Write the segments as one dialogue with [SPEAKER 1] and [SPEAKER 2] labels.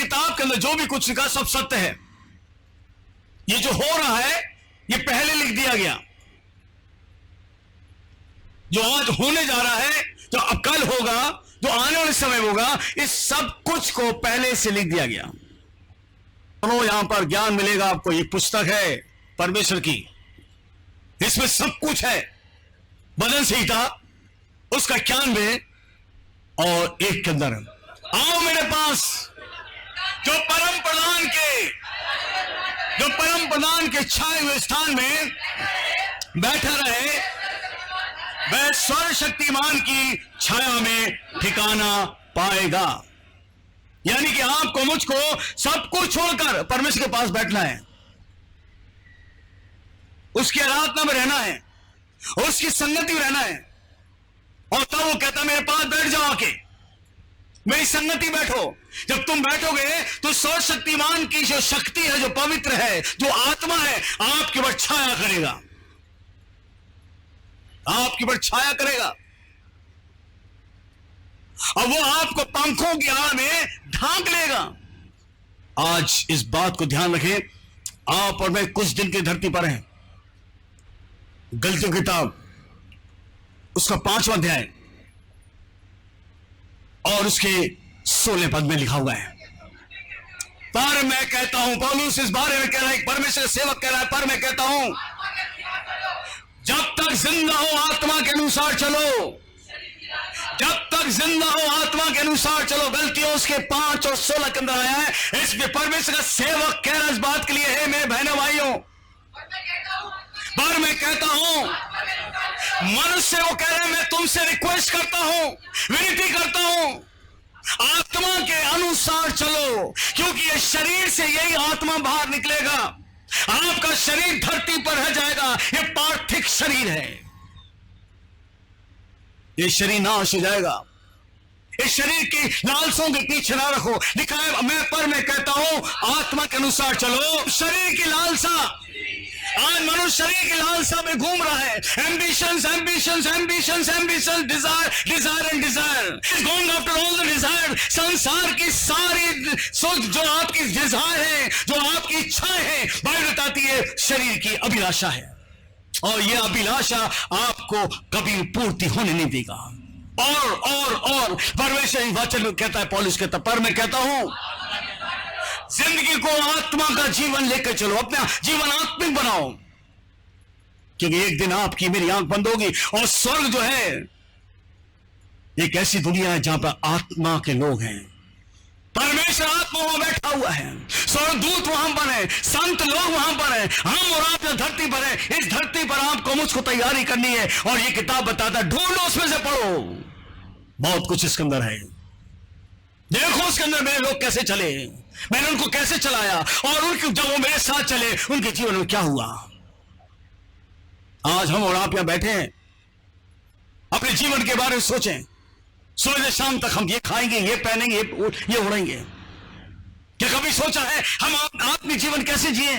[SPEAKER 1] किताब के अंदर जो भी कुछ लिखा सब सत्य है। ये जो हो रहा है ये पहले लिख दिया गया। जो आज होने जा रहा है, जो अब कल होगा, जो आने वाले समय होगा, इस सब कुछ को पहले से लिख दिया गया। तो यहां पर ज्ञान मिलेगा आपको। ये पुस्तक है परमेश्वर की, इसमें सब कुछ है। वचन संहिता उसका 91 और 1 के अंदर। आओ मेरे पास, जो परम प्रधान के छाए हुए स्थान में बैठा रहे, वह सर्वशक्तिमान की छाया में ठिकाना पाएगा। यानी कि आपको मुझको सब कुछ छोड़कर परमेश्वर के पास बैठना है, उसकी आराधना में रहना है, उसकी संगति में रहना है। और तब वो कहता मेरे पास बैठ जाओ, आके मेरी संगति बैठो। जब तुम बैठोगे तो सर्वशक्तिमान की जो शक्ति है, जो पवित्र है, जो आत्मा है, आपके ऊपर छाया करेगा, आपके ऊपर छाया करेगा। और वो आपको पंखों की आड़ में ढांक लेगा। आज इस बात को ध्यान रखें, आप और मैं कुछ दिन की धरती पर हैं। गलतियों की किताब उसका 5वां अध्याय और उसके 16 पद में लिखा हुआ है, पर मैं कहता हूं, पौलुस इस बारे में कह रहा है, परमेश्वर सेवक कह रहा है, पर मैं कहता हूं जब तक जिंदा हो आत्मा के अनुसार चलो, जब तक जिंदा हो आत्मा के अनुसार चलो। गलतियों उसके 5 और 16 के अंदर आया है। इसमें परमेश्वर का सेवक कह रहा है इस बात के लिए, है मेरे बहनों भाइयों, पर मैं कहता हूं, मनुष्य वो कह रहे हैं मैं तुमसे रिक्वेस्ट करता हूं, विनती करता हूं, आत्मा के अनुसार चलो, क्योंकि ये शरीर से यही आत्मा बाहर निकलेगा। आपका शरीर धरती पर रह जाएगा, ये पार्थिव शरीर है, ये शरीर नाश हो जाएगा। इस शरीर की लालसों के पीछे ना रखो। लिखा है मैं कहता हूं आत्मा के अनुसार चलो। शरीर की लालसा, आज मनुष्य शरीर की लालसा में घूम रहा है। Ambitions ambitions ambitions ambitions, desire desire and desire, is going after all the desire. संसार की सारी सोच जो आपकी डिजायर है, जो आपकी इच्छाएं हैं, बाइबल बताती है शरीर की अभिलाषा है, और यह अभिलाषा आपको कभी पूर्ति होने नहीं देगा। और परमेश्वर वचन कहता है, पौलुस कहता, पर मैं कहता हूं जिंदगी को आत्मा का जीवन लेकर चलो, अपना जीवन आत्मिक बनाओ, क्योंकि एक दिन आपकी मेरी आंख बंद होगी और स्वर्ग जो है एक ऐसी दुनिया है जहां पर आत्मा के लोग हैं। परमेश्वर आत्मा वहां बैठा हुआ है, स्वर्गदूत वहां पर है, संत लोग वहां पर है, हम और आप धरती पर है। इस धरती पर आपको मुझको तैयारी करनी है, और ये किताब बताता है, ढूंढो उसमें से पढ़ो, बहुत कुछ इसके अंदर है। देखो उसके अंदर मेरे लोग कैसे चले, मैंने उनको कैसे चलाया, और उनके जब वो मेरे साथ चले उनके जीवन में क्या हुआ। आज हम और आप यहां बैठे हैं, अपने जीवन के बारे में सोचें। सुबह से शाम तक हम ये खाएंगे, ये पहनेंगे, ये उड़ेंगे। क्या कभी सोचा है हम आत्मिक जीवन कैसे जिए?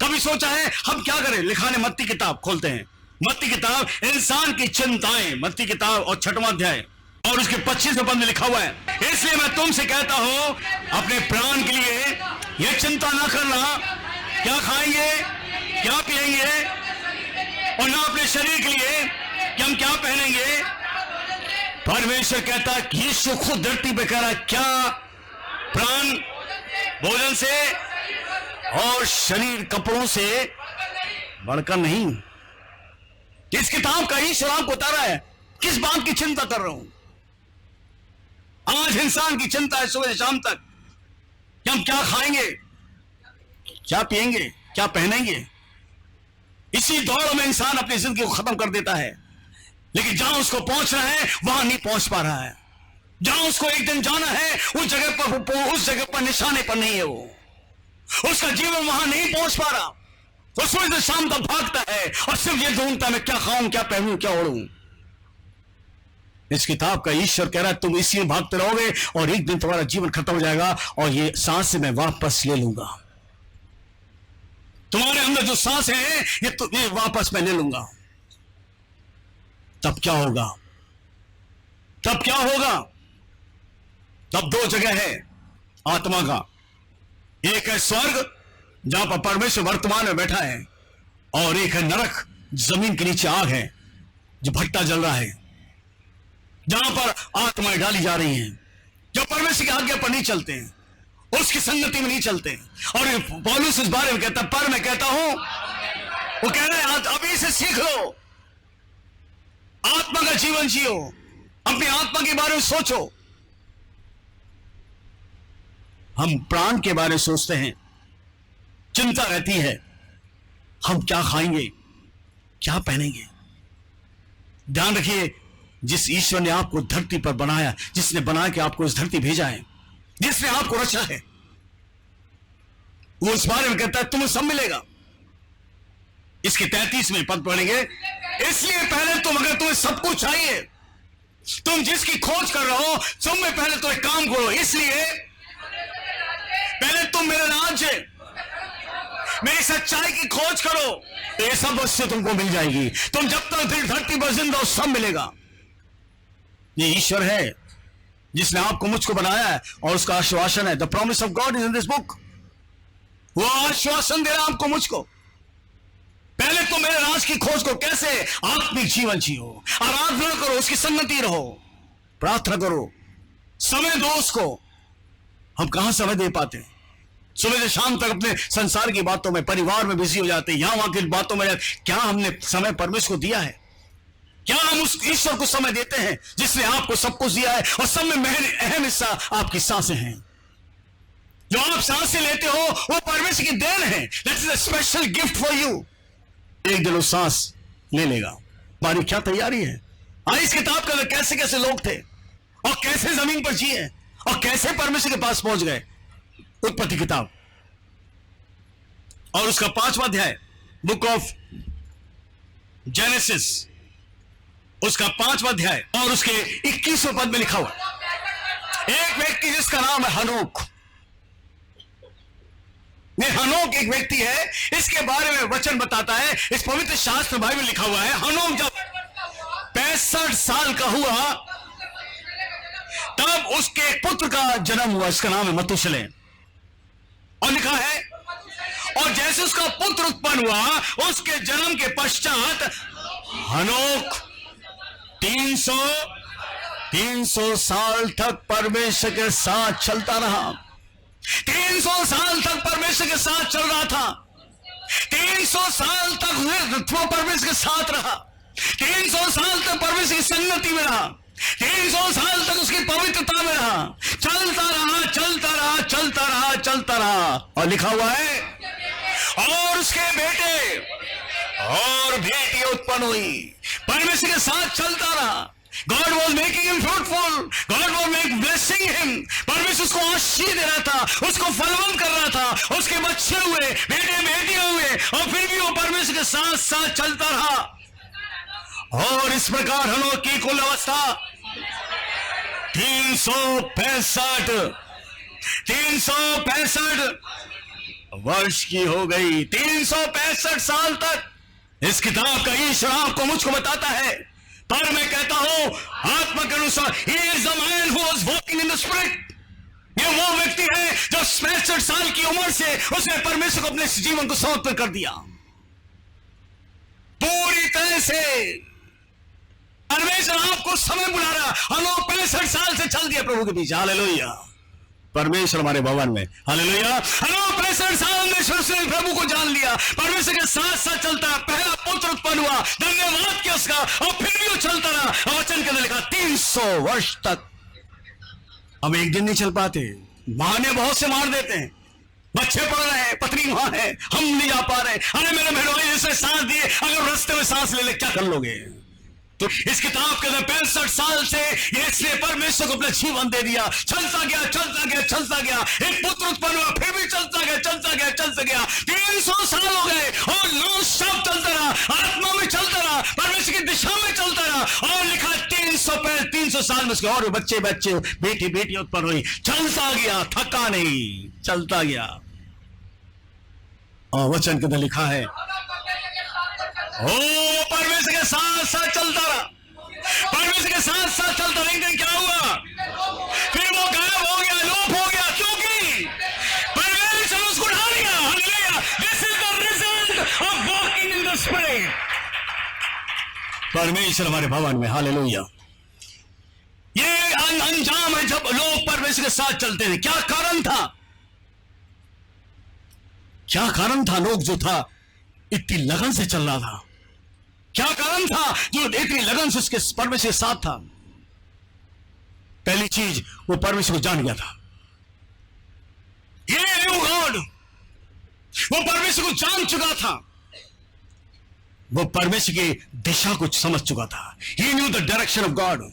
[SPEAKER 1] कभी सोचा है हम क्या करें? लिखा है, मत्ती किताब खोलते हैं, मत्ती किताब, इंसान की चिंताएं, मत्ती किताब और 6वां अध्याय और उसके 25वें पद में लिखा हुआ है, इसलिए मैं तुमसे कहता हूं अपने प्राण के लिए यह चिंता ना करना क्या खाएंगे, क्या पिएंगे, और ना अपने शरीर के लिए कि हम क्या पहनेंगे। परमेश्वर कहता है, यीशु खुद धरती पे कह रहा है, क्या प्राण भोजन से और शरीर कपड़ों से बढ़कर नहीं। इस किताब का ईश्वर आपको बता रहा है, किस बात की चिंता कर रहा हूं। आज इंसान की चिंता है सुबह से शाम तक कि हम क्या खाएंगे, क्या पिएंगे, क्या पहनेंगे। इसी दौड़ में इंसान अपनी जिंदगी को खत्म कर देता है, लेकिन जहां उसको पहुंचना है वहां नहीं पहुंच पा रहा है। जहां उसको एक दिन जाना है उस जगह पर निशाने पर नहीं है, वो उसका जीवन वहां नहीं पहुंच पा रहा। वो सुबह से शाम तक भागता है और सिर्फ ये ढूंढता मैं क्या खाऊं, क्या पहनूं, क्या ओढ़ूं। इस किताब का ईश्वर कह रहा है, तुम इसी में भागते रहोगे और एक दिन तुम्हारा जीवन खत्म हो जाएगा, और ये सांस मैं वापस ले लूंगा। तुम्हारे अंदर जो सांस है ये वापस मैं ले लूंगा। तब क्या होगा? तब क्या होगा? तब 2 जगह है, आत्मा का। एक है स्वर्ग जहां पर परमेश्वर वर्तमान में बैठा है, और एक है नरक, जमीन के नीचे आग है जो भट्टा जल रहा है, जहां पर आत्माएं डाली जा रही हैं जो परमेश्वर की आज्ञा पर नहीं चलते हैं, उसकी संगति में नहीं चलते हैं। और पौलुस इस बारे में कहता, पर मैं कहता हूं, वो कह रहे हैं अभी से सीख लो, आत्मा का जीवन जियो, अपनी आत्मा के बारे में सोचो। हम प्राण के बारे में सोचते हैं, चिंता रहती है हम क्या खाएंगे, क्या पहनेंगे। ध्यान रखिए, जिस ईश्वर ने आपको धरती पर बनाया, जिसने बना के आपको इस धरती भेजा है, जिसने आपको रचा है, वो इस बारे में कहता है तुम्हें सब मिलेगा। इसके 33वें पद पढ़ेंगे, इसलिए पहले तुम, अगर तुम्हें सब कुछ चाहिए, तुम जिसकी खोज कर रहे हो, तुम में पहले तो एक काम करो, इसलिए पहले तुम मेरे राज्य, मेरी सच्चाई की खोज करो, तो ये सब वस्तु तुमको मिल जाएगी। तुम जब तक फिर धरती पर जिंदा हो, सब मिलेगा। ये ईश्वर है जिसने आपको मुझको बनाया है, और उसका आश्वासन है, the promise of God is in this book. वो आश्वासन दे रहा है आपको मुझको, पहले तो मेरे राज की खोज को, कैसे आत्मिक जीवन जियो, आराधना करो, उसकी संगति रहो, प्रार्थना करो, समय दो उसको। हम कहां समय दे पाते हैं? सुबह से शाम तक अपने संसार की बातों में, परिवार में बिजी हो जाते हैं, यहां वहां की बातों में। क्या हमने समय परमेश्वर को दिया है? क्या हम उस ईश्वर को समय देते हैं जिसने आपको सब कुछ दिया है? और सब में अहम हिस्सा आपकी सांसें हैं। जो आप सांसें लेते हो वो परमेश्वर की देन है। That is a special gift for you. एक दिन वो सांस ले लेगा, हमारी क्या तैयारी है? आज इस किताब के अंदर कैसे कैसे लोग थे, और कैसे जमीन पर जिए, और कैसे परमेश्वर के पास पहुंच गए। उत्पत्ति किताब और उसका 5वां अध्याय, बुक ऑफ जेनेसिस, उसका 5वां अध्याय और उसके 21वें पद में लिखा हुआ, एक व्यक्ति जिसका नाम है हनोक। हनोक एक व्यक्ति है, इसके बारे में वचन बताता है, इस पवित्र शास्त्र भाई में लिखा हुआ है, हनोक जब 65 साल का हुआ तब उसके पुत्र का जन्म हुआ, इसका नाम है मथुशेलह। और लिखा है, और जैसे उसका पुत्र उत्पन्न हुआ, उसके जन्म के पश्चात हनोक 300 साल तक परमेश्वर के साथ चलता रहा। 300 साल तक परमेश्वर के साथ चल रहा था। 300 साल तक वो परमेश्वर के साथ रहा। 300 साल तक परमेश्वर की संगति में रहा। 300 साल तक उसकी पवित्रता में रहा। चलता रहा, चलता रहा, चलता रहा, चलता रहा। और लिखा हुआ है, और उसके बेटे और बेटी उत्पन्न हुई। परमेश्वर के साथ चलता रहा। God was making him fruitful. God was blessing him. परमेश्वर उसको आशीष दे रहा था, उसको फलवंत कर रहा था। उसके बच्चे हुए, बेटे बेटियां हुए, और फिर भी वो परमेश्वर के साथ साथ चलता रहा। और इस प्रकार हनोक की कुल अवस्था 365 वर्ष की हो गई। 365 साल तक इस किताब का ईश्वर आपको मुझको बताता है। पर मैं कहता हूं आत्मा के अनुसार, he is the man who was walking in the spirit। ये वो व्यक्ति है जो 65 साल की उम्र से उसने परमेश्वर को अपने जीवन को समर्पित कर दिया पूरी तरह से। परमेश्वर आपको समय बुला रहा। हम लोग 65 साल से चल दिया प्रभु के बीच। हालेलुया। परमेश्वर हमारे भवन में। हालेलुया। हम लोग 65 साल में प्रभु को जान लिया, परमेश्वर के साथ साथ चलता रहा। पहला पुत्र उत्पन्न हुआ, धन्यवाद किया उसका, और फिर भी वो चलता रहा। वचन के अंदर लिखा 300 वर्ष तक। अब एक दिन नहीं चल पाते, बहाने बहुत से मार देते हैं। बच्चे पढ़ रहे हैं, पत्नी वहां है, हम नहीं जा पा रहे। अरे मेरे बहनों, जैसे सांस दिए, अगर रास्ते में सांस ले ले क्या कर लोगे? तो इस किताब के अंदर 65 साल से इसने परमेश्वर को अपना जीवन दे दिया। चलता गया, चलता गया, चलता गया। एक पुत्र उत्पन्न हुआ, फिर भी चलता गया, चलता गया, चलता गया। 300 साल हो गए और लोग सब चलता रहा, आत्मा में चलता रहा, परमेश्वर की दिशा में चलता रहा। और लिखा 300 साल में उसके और बच्चे बच्चे, बेटी बेटी उत्पन्न हुई। चलता गया, थका नहीं, चलता गया। और वचन के अंदर लिखा है, ओ परमेश्वर के साथ साथ चलता रहा, परमेश्वर के साथ साथ चलता। लेकिन क्या हुआ? फिर वो गायब हो गया, लोप हो गया। क्योंकि परमेश्वर हमारे भवन में, हालेलुया। ये अंजाम है जब लोग परमेश्वर के साथ चलते थे। क्या कारण था? क्या कारण था? लोग जो था इतनी लगन से चल रहा था। क्या कारण था जो इतनी लगन से उसके परमेश्वर के साथ था? पहली चीज, वो परमेश्वर को जान गया था। ये न्यू गॉड, वो परमेश्वर को जान चुका था, वो परमेश्वर की दिशा को समझ चुका था। He knew the direction of God.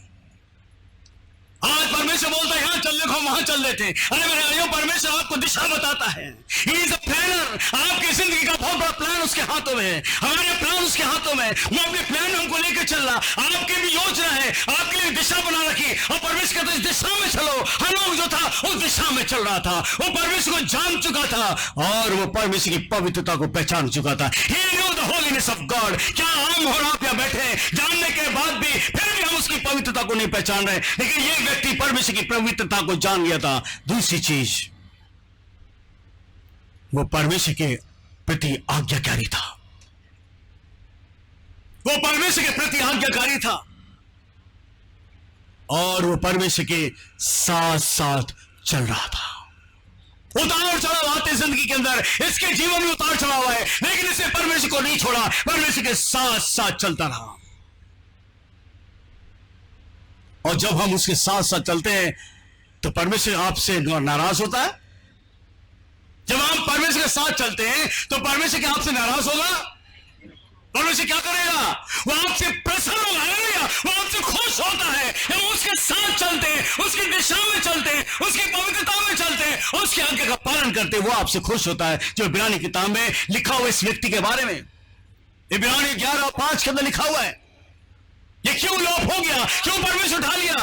[SPEAKER 1] आज परमेश्वर बोलता है यहां चलने को, वहां चल लेते। अरे मेरे भाइयों, परमेश्वर आपको दिशा बताता है। He is a planner. आपकी जिंदगी का बहुत बड़ा प्लान उसके हाथों में है। हमारे प्लान उसके हाथों में। वो अपने प्लान हमको लेकर चल रहा। आपकी भी योजना है, आपके लिए दिशा बना रखी, और परमेश्वर कहता है इस दिशा में चलो। हनोक जो था उस दिशा में चल रहा था। वो परमेश्वर को जान चुका था और वो परमेश्वर की पवित्रता को पहचान चुका था। He knew the holiness of God. क्या हम और आप यहाँ बैठे जानने के बाद भी फिर भी हम उसकी पवित्रता को नहीं पहचान रहे? लेकिन ये व्यक्ति परमेश्वर की पवित्रता को जान गया था। दूसरी चीज, वो परमेश्वर के प्रति आज्ञाकारी था। वो परमेश्वर के प्रति आज्ञाकारी था और वो परमेश्वर के साथ साथ चल रहा था। उतार चढ़ाव आते जिंदगी के अंदर, इसके जीवन में उतार चढ़ाव है, लेकिन इसे परमेश्वर को नहीं छोड़ा, परमेश्वर के साथ साथ चलता रहा। और जब हम उसके साथ साथ चलते हैं तो परमेश्वर आपसे नाराज होता है। जब हम परमेश्वर के साथ चलते हैं तो परमेश्वर क्या आपसे नाराज होगा? परमेश्वर क्या करेगा? वो आपसे प्रसन्न होगा, वो आपसे खुश होता है। जब उसके साथ चलते हैं, उसकी दिशा में चलते हैं, उसकी पवित्रता में चलते हैं, उसके आज्ञा का पालन करते हैं, वो आपसे खुश होता है। जो इब्रानी किताब में लिखा हुआ इस व्यक्ति के बारे में, इब्रानी 11:5 के अंदर लिखा हुआ है। ये क्यों लोप हो गया? क्यों परमेश्वर उठा लिया?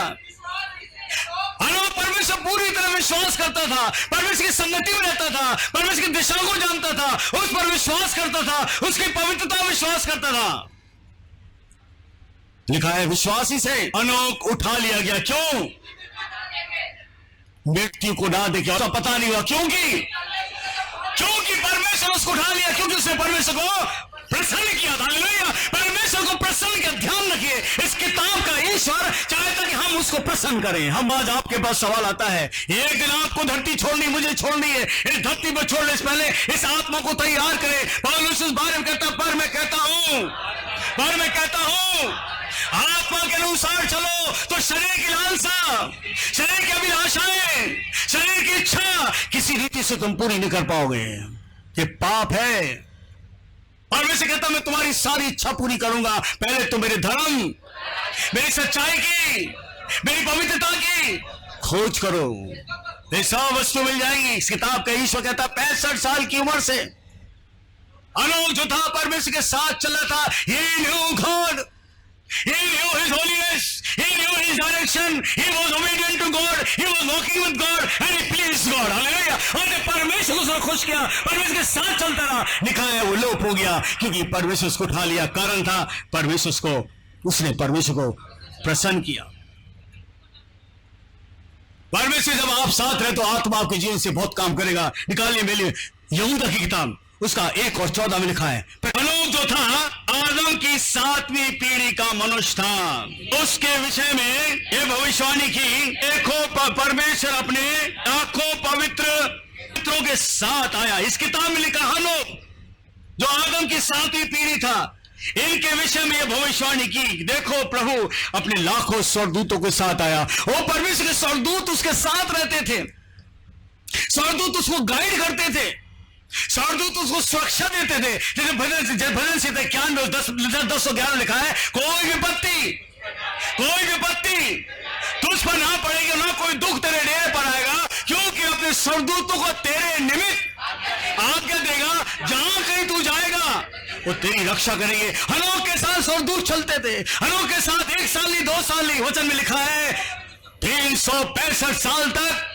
[SPEAKER 1] परमेश्वर पूरी तरह विश्वास करता था, परमेश्वर की संगति में रहता था, परमेश्वर की दिशा को जानता था, उस पर विश्वास करता था, उसकी पवित्रता में विश्वास करता था। लिखा है विश्वास ही से हनोक उठा लिया गया। क्यों? मृत्यु को ना देखे, तो पता नहीं हुआ क्योंकि परमेश्वर उसको उठा लिया, क्योंकि उसने परमेश्वर को प्रसन्न किया था। परमेश्वर को प्रसन्न किया। ध्यान रखिए, इस किताब का ईश्वर चाहता कि हम उसको प्रसन्न करें। हम आज आपके पास सवाल आता है, एक दिन आपको धरती छोड़नी, मुझे छोड़नी है। इस धरती पर छोड़ने से पहले इस आत्मा को तैयार करें। पौलुस इस बारे में कहता, पर मैं कहता हूं आत्मा के अनुसार चलो तो शरीर की लालसा, शरीर की अभिलाषाएं, शरीर की इच्छा किसी रीति से तुम पूरी नहीं कर पाओगे। ये पाप है। परमेश्वर कहता मैं तुम्हारी सारी इच्छा पूरी करूंगा, पहले तो मेरे धर्म, मेरी सच्चाई की, मेरी पवित्रता की खोज करो, ये सब वस्तु मिल जाएंगी। इस किताब का ईश्वर कहता 65 साल की उम्र से हनोक जो था परमेश्वर के साथ चला था। He knew God, he knew his holiness, he knew his direction, he was obedient to God, he was walking with God and he pleased God. Hallelujah. और परमेश्वर को उसने खुश किया, परमेश्वर के साथ चलता रहा। लिखा है वो लोप हो गया क्योंकि परमेश्वर उसको उठा लिया। कारण था उसने परमेश्वर को प्रसन्न किया। परमेश्वर जब आप साथ रहे तो आत्मा आपके जीवन से बहुत काम करेगा। निकालिए मेरे यहूदा की किताब, उसका 1 और 14 में लिखा है, हनोक जो था आदम की 7वीं पीढ़ी का मनुष्य था। उसके विषय में ये भविष्यवाणी की, देखो परमेश्वर अपने लाखों पवित्रों के साथ आया। इस किताब में लिखा हनोक जो आदम की 7वीं पीढ़ी था, इनके विषय में यह भविष्यवाणी की, देखो प्रभु अपने लाखों स्वर्गदूतों के साथ आया। वो परमेश्वर के स्वर्गदूत उसके साथ रहते थे, स्वर्गदूत उसको गाइड करते थे, स्वर्गदूत उसको सुरक्षा देते थे। जैसे भजन संहिता 10:11 लिखा है, कोई विपत्ति तुझ पर ना पड़ेगी, ना कोई दुख तेरे डेरे पर आएगा, क्योंकि अपने स्वर्गदूतों को तेरे निमित्त आज्ञा देगा। जहां कहीं तू जाएगा वो तेरी रक्षा करेंगे। हनोक के साथ स्वर्गदूत चलते थे, हनोक के साथ 1 साल नहीं 2 साल नहीं, वचन में लिखा है 365 साल तक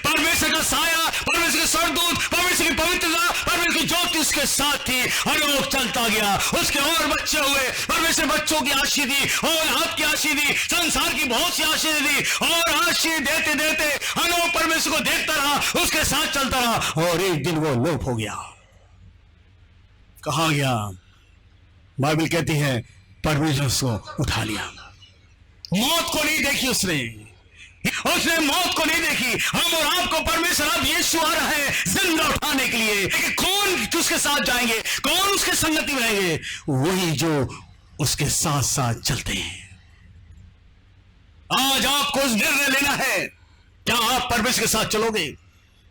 [SPEAKER 1] परमेश्वर का साया, परमेश्वर के स्वर्गदूत, परमेश्वर की पवित्रता, परमेश्वर की ज्योति उसके साथ थी। हनोक चलता गया, उसके और बच्चे हुए, परमेश्वर बच्चों की आशीष दी और आपकी आशीष दी, संसार की बहुत सी आशीष दी, और आशीष देते देते हनोक परमेश्वर को देखता रहा, उसके साथ चलता रहा, और एक दिन वो लोप हो गया। कहा गया? बाइबल कहती है परमेश्वर उसको उठा लिया। मौत को नहीं देखी उसने मौत को नहीं देखी। हम और आपको परमेश्वर, अब यीशु आ रहा है जिंदा उठाने के लिए। कि कौन उसके साथ जाएंगे, कौन उसके संगति में रहेंगे? वही जो उसके साथ साथ चलते हैं। आज आपको निर्णय लेना है, क्या आप परमेश्वर के साथ चलोगे?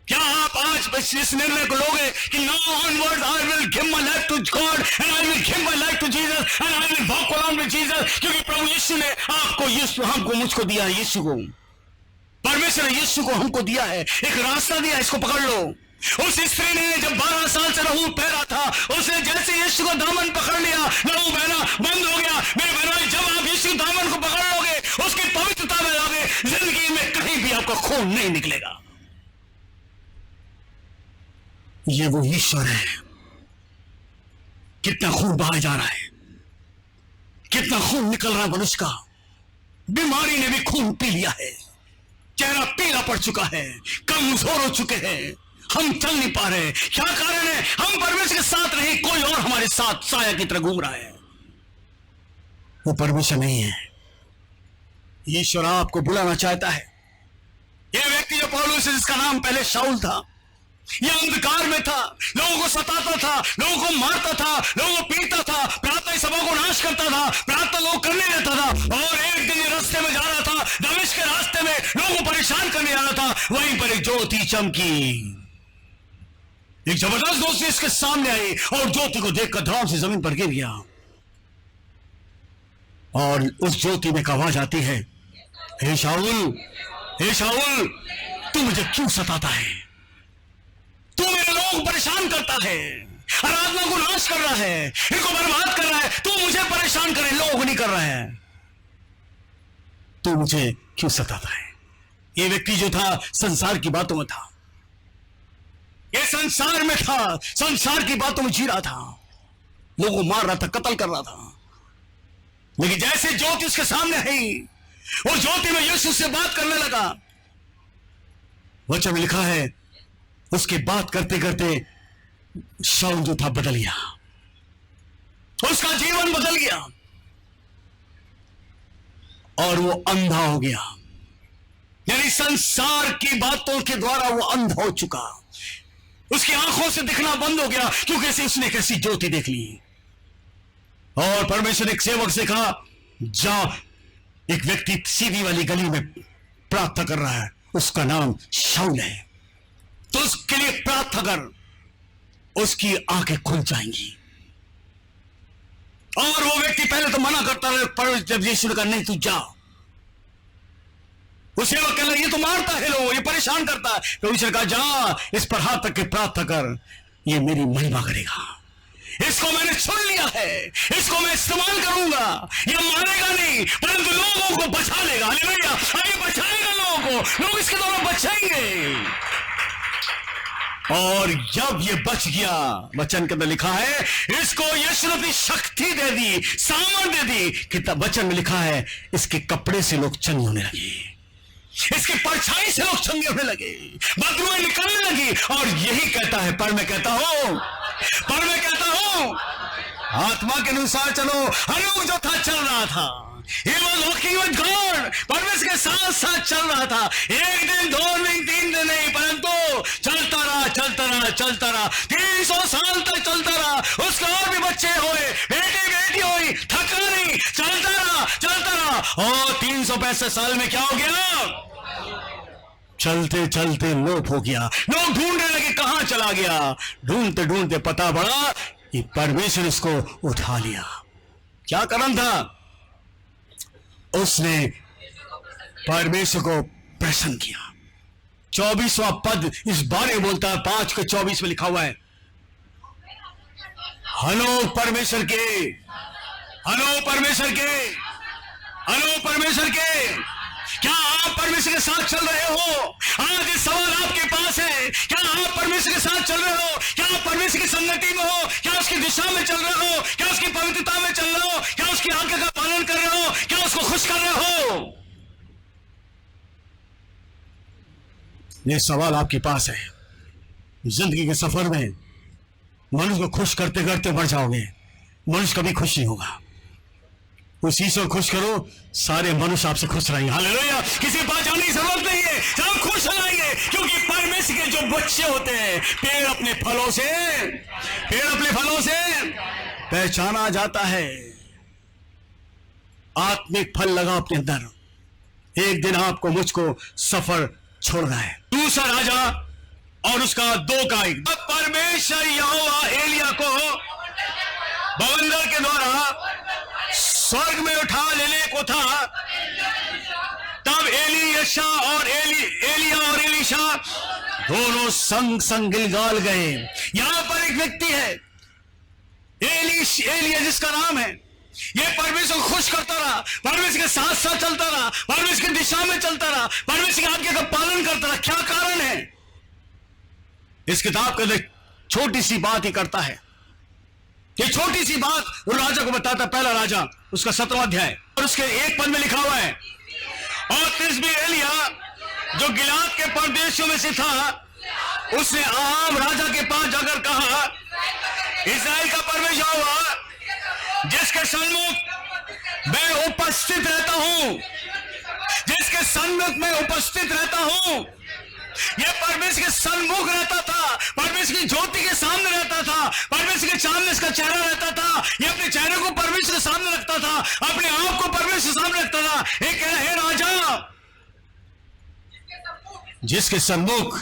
[SPEAKER 1] क्या आप आज इस निर्णय को लोगे कि now onwards I will give my life to God and I will give my life to Jesus and I will walk along with Jesus? क्योंकि प्रभु यीशु ने आपको, यीशु हमको, मुझको दिया है, यीशु को, परमेश्वर ने यीशु को हमको दिया है, एक रास्ता दिया, इसको पकड़ लो। उस स्त्री ने जब 12 साल से लहू बह रहा था, उसने जैसे यीशु को दामन पकड़ लिया, लहू बहना बंद हो गया। मेरे बहनों, जब आप यीशु दामन को पकड़ लोगे, उसकी पवित्रता में लोगे, जिंदगी में कहीं भी आपका खून नहीं निकलेगा। ये वो ईश्वर है। कितना खून बहाया जा रहा है, कितना खून निकल रहा है मनुष्य का। बीमारी ने भी खून पी लिया है, चेहरा पीला पड़ चुका है, कमजोर हो चुके हैं, हम चल नहीं पा रहे। क्या कारण है? हम परमेश्वर के साथ नहीं, कोई और हमारे साथ साया की तरह घूम रहा है। वो परमेश्वर नहीं है। ईश्वर आपको बुलाना चाहता है। यह व्यक्ति जो पौलुस है, जिसका नाम पहले शाऊल था, यह अंधकार में था, लोगों को सताता था, लोगों को मारता था, लोगों को पीटता था, प्रार्थना सभा को नाश करता था, प्रार्थना लोग करने देता था। और एक दिन ये रास्ते में जा रहा था, दमिश्क के रास्ते में लोगों को परेशान करने जा रहा था। वहीं पर एक ज्योति चमकी, एक जबरदस्त ज्योति इसके सामने आई और ज्योति को देखकर धड़ाम से जमीन पर गिर गया। और उस ज्योति में एक आवाज आती है, हे शाऊल, हे शाऊल, तू मुझे क्यों सताता है? तू मेरे लोग परेशान करता है, आराधना को नाश कर रहा है, इनको बर्बाद कर रहा है। तू मुझे परेशान करे, लोग नहीं कर रहा है, तू मुझे क्यों सताता है? ये व्यक्ति जो था संसार की बातों में था, ये संसार में था, संसार की बातों में जी रहा था, लोगों को मार रहा था, कत्ल कर रहा था। लेकिन जैसे ज्योति उसके सामने आई, वो ज्योति में यीशु से बात करने लगा। वचन में लिखा है, उसके बात करते करते शाऊल जो था बदल गया, उसका जीवन बदल गया और वो अंधा हो गया। यानी संसार की बातों के द्वारा वो अंधा हो चुका, उसकी आंखों से दिखना बंद हो गया, क्योंकि उसने कैसी ज्योति देख ली। और परमेश्वर ने एक सेवक से कहा, जा, एक व्यक्ति सीधी वाली गली में प्रार्थना कर रहा है, उसका नाम शाऊल है, तो उसके लिए प्रार्थना कर, उसकी आंखें खुल जाएंगी। और वो व्यक्ति पहले तो मना करता रहा, पर जब यीशु ने कहा नहीं तू जा, उसे वो कहना ये तो मारता है लोग, ये परेशान करता है, तो उसने कहा जा, इस पर हाथ तक के प्रार्थना कर, ये मेरी महिमा करेगा, इसको मैंने चुन लिया है, इसको मैं इस्तेमाल करूंगा, ये मारेगा नहीं परंतु लोगों को बचा लेगा। हालेलुया, ये बचाएगा लोगों को, लोग इसके द्वारा बचाएंगे। और जब ये बच गया, वचन के अंदर लिखा है, इसको यीशु ने अपनी शक्ति दे दी, सामर्थ दे दी, कि तब वचन में लिखा है, इसके कपड़े से लोग चंगे होने लगे, इसकी परछाई से लोग चंगे होने लगे, बदबूएं निकलने लगी। और यही कहता है, पर मैं कहता हूं आत्मा के अनुसार चलो। हनोक जो था चल रहा था, He was walking with God, परमेश्वर के साथ साथ चल रहा था। एक दिन, 2 दिन, 3 दिन नहीं, परंतु चलता रहा 300 साल तक चलता रहा। उसके और भी बच्चे हुए, बेटी हुई, थका नहीं, चलता रहा। और 365 साल में क्या हो गया? चलते चलते लोप हो गया। लोग ढूंढने लगे कहां चला गया। ढूंढते ढूंढते पता पड़ा कि परमेश्वर इसको उठा लिया। क्या कारण था? उसने परमेश्वर को प्रसन्न किया। 24वां पद इस बारे में बोलता है, 5 के 24 में लिखा हुआ है, हनो परमेश्वर के। क्या आप परमेश्वर के साथ चल रहे हो? आज इस सवाल आपके पास है, क्या आप परमेश्वर के साथ चल रहे हो? क्या आप परमेश्वर की संगति में हो? क्या उसकी दिशा में चल रहे हो? क्या उसकी पवित्रता में चल रहे हो? क्या उसकी आज्ञा का पालन कर रहे हो? क्या उसको खुश कर रहे हो? ये सवाल आपके पास है। जिंदगी के सफर में मनुष्य को खुश करते करते बढ़ जाओगे, मनुष्य कभी खुश नहीं होगा। उस ईश्वर खुश करो, सारे मनुष्य आपसे खुश रहेंगे। हालेलुया। किसी बात जाने की जरूरत नहीं है, सब खुश हो जाएंगे, क्योंकि परमेश्वर के जो बच्चे होते हैं पेड़ अपने फलों से पहचाना जाता है। आत्मिक फल लगा अपने अंदर, एक दिन आपको मुझको सफर छोड़ना है। दूसरा राजा और उसका 2 गाय। परमेश्वर यहोवा एलिया को बवंडर के द्वारा स्वर्ग में उठा लेने को था, तब एलियशा और एलिया और एलीशा दोनों संग संग गिलगाल गए। यहां पर एक व्यक्ति है एलिया जिसका नाम है, ये परमेश्वर को खुश करता रहा, परमेश्वर के साथ साथ चलता रहा, परमेश्वर की दिशा में चलता रहा, परमेश्वर की आज्ञा का पालन करता रहा। क्या कारण है? इस किताब के अंदर छोटी सी बात ही करता है। ये छोटी सी बात वो राजा को बताता है। पहला राजा उसका 17वां अध्याय और उसके 1 पद में लिखा हुआ है, और तिशबी एलिया जो गिलाद के परदेशियों में से था, उसने आहाब राजा के पास जाकर कहा, इस्राएल का परमेश्वर हुआ जिसके सन्मुख मैं उपस्थित रहता हूं, जिसके सन्मुख में उपस्थित रहता हूं। यह परमेश्वर के सन्मुख रहता था, परमेश्वर की ज्योति के सामने रहता था, परमेश्वर के सामने इसका चेहरा रहता था। यह अपने चेहरे को परमेश्वर के सामने रखता था, अपने आप को परमेश्वर के सामने रखता था। एक कह हे राजा, जिसके सन्मुख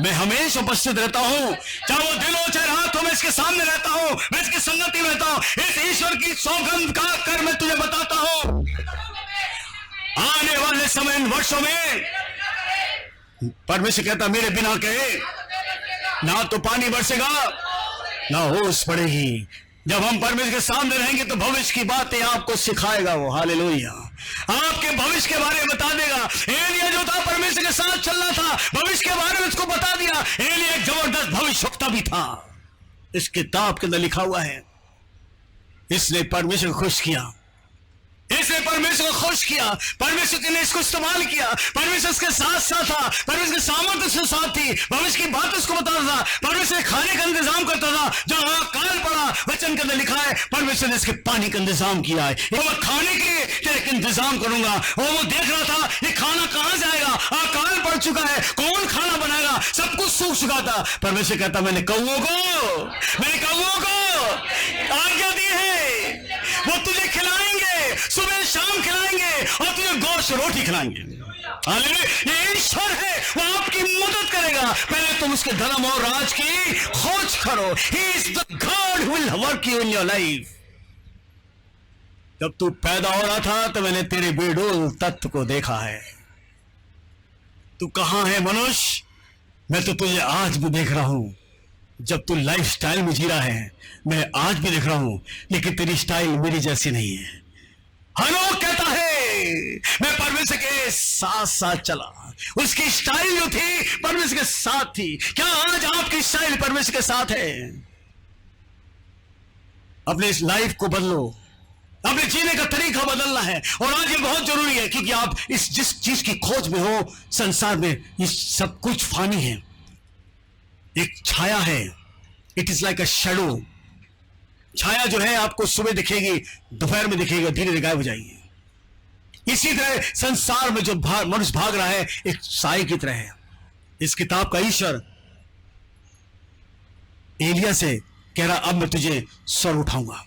[SPEAKER 1] मैं हमेशा उपस्थित रहता हूं, चाहे वो दिन हो चाहे रात हो, मैं इसके सामने रहता हूं, मैं इसकी संगति में रहता हूं। इस ईश्वर की सौगंध का कर मैं तुझे बताता हूं, आने वाले समय इन वर्षों में परमेश्वर कहता मेरे बिना कहे ना तो पानी बरसेगा ना ओस पड़ेगी। जब हम परमेश्वर के सामने रहेंगे तो भविष्य की बातें आपको सिखाएगा वो। हालेलुया। आपके भविष्य के बारे में बता देगा। एलिया जो था परमेश्वर के साथ चलना था, भविष्य के बारे में उसको बता दिया। एलिया एक जबरदस्त भविष्यवक्ता भी था, इस किताब के अंदर लिखा हुआ है। इसने परमेश्वर को खुश किया, इसने परमेश्वर को खुश किया, परमेश्वर ने इसको इस्तेमाल किया, परमेश्वर इसके साथ साथ था, परमेश्वर की सामर्थ्य उसके साथ थी, भविष्य की बात उसको बताता था, परमेश्वर खाने का इंतजाम करता था। जहां काल पड़ा वचन के अंदर लिखा है परमेश्वर ने इसके पानी का इंतजाम किया है। वो मैं खाने के लिए तेरे इंतजाम करूंगा। वो देख रहा था ये खाना कहां जाएगा, अकाल पड़ चुका है, कौन खाना बनाएगा, सब कुछ सूख चुका था। परमेश्वर कहता मैंने कौओं को आज्ञा दी है, वो तुझे खिलाएंगे, सुबह शाम खिलाएंगे और तुझे गोश्त रोटी खिलाएंगे। ये ईश्वर है, वो आपकी मदद करेगा। पहले तुम उसके धर्म और राज की खोज करो। He is the God who will work you in your life। जब तू पैदा हो रहा था तो मैंने तेरे बेडोल तत्व को देखा है। तू कहां है मनुष्य, मैं तो तुझे आज भी देख रहा हूं। जब तू लाइफ स्टाइल में जी रहा है मैं आज भी देख रहा हूं, लेकिन तेरी स्टाइल मेरी जैसी नहीं है। हनोक कहता है मैं परमेश्वर के साथ साथ चला, उसकी स्टाइल जो थी परमेश्वर के साथ थी। क्या आज आपकी स्टाइल परमेश्वर के साथ है? अपने इस लाइफ को बदलो, अपने जीने का तरीका बदलना है। और आज ये बहुत जरूरी है, क्योंकि आप इस जिस चीज की खोज में हो संसार में, ये सब कुछ फानी है, एक छाया है। It is like a shadow. छाया जो है आपको सुबह दिखेगी, दोपहर में दिखेगी, धीरे धीरे गायब हो जाएगी। इसी तरह संसार में जो मनुष्य भाग रहा है एक साए की तरह है। इस किताब का ईश्वर एलिया से कह रहा अब मैं तुझे स्वर उठाऊंगा।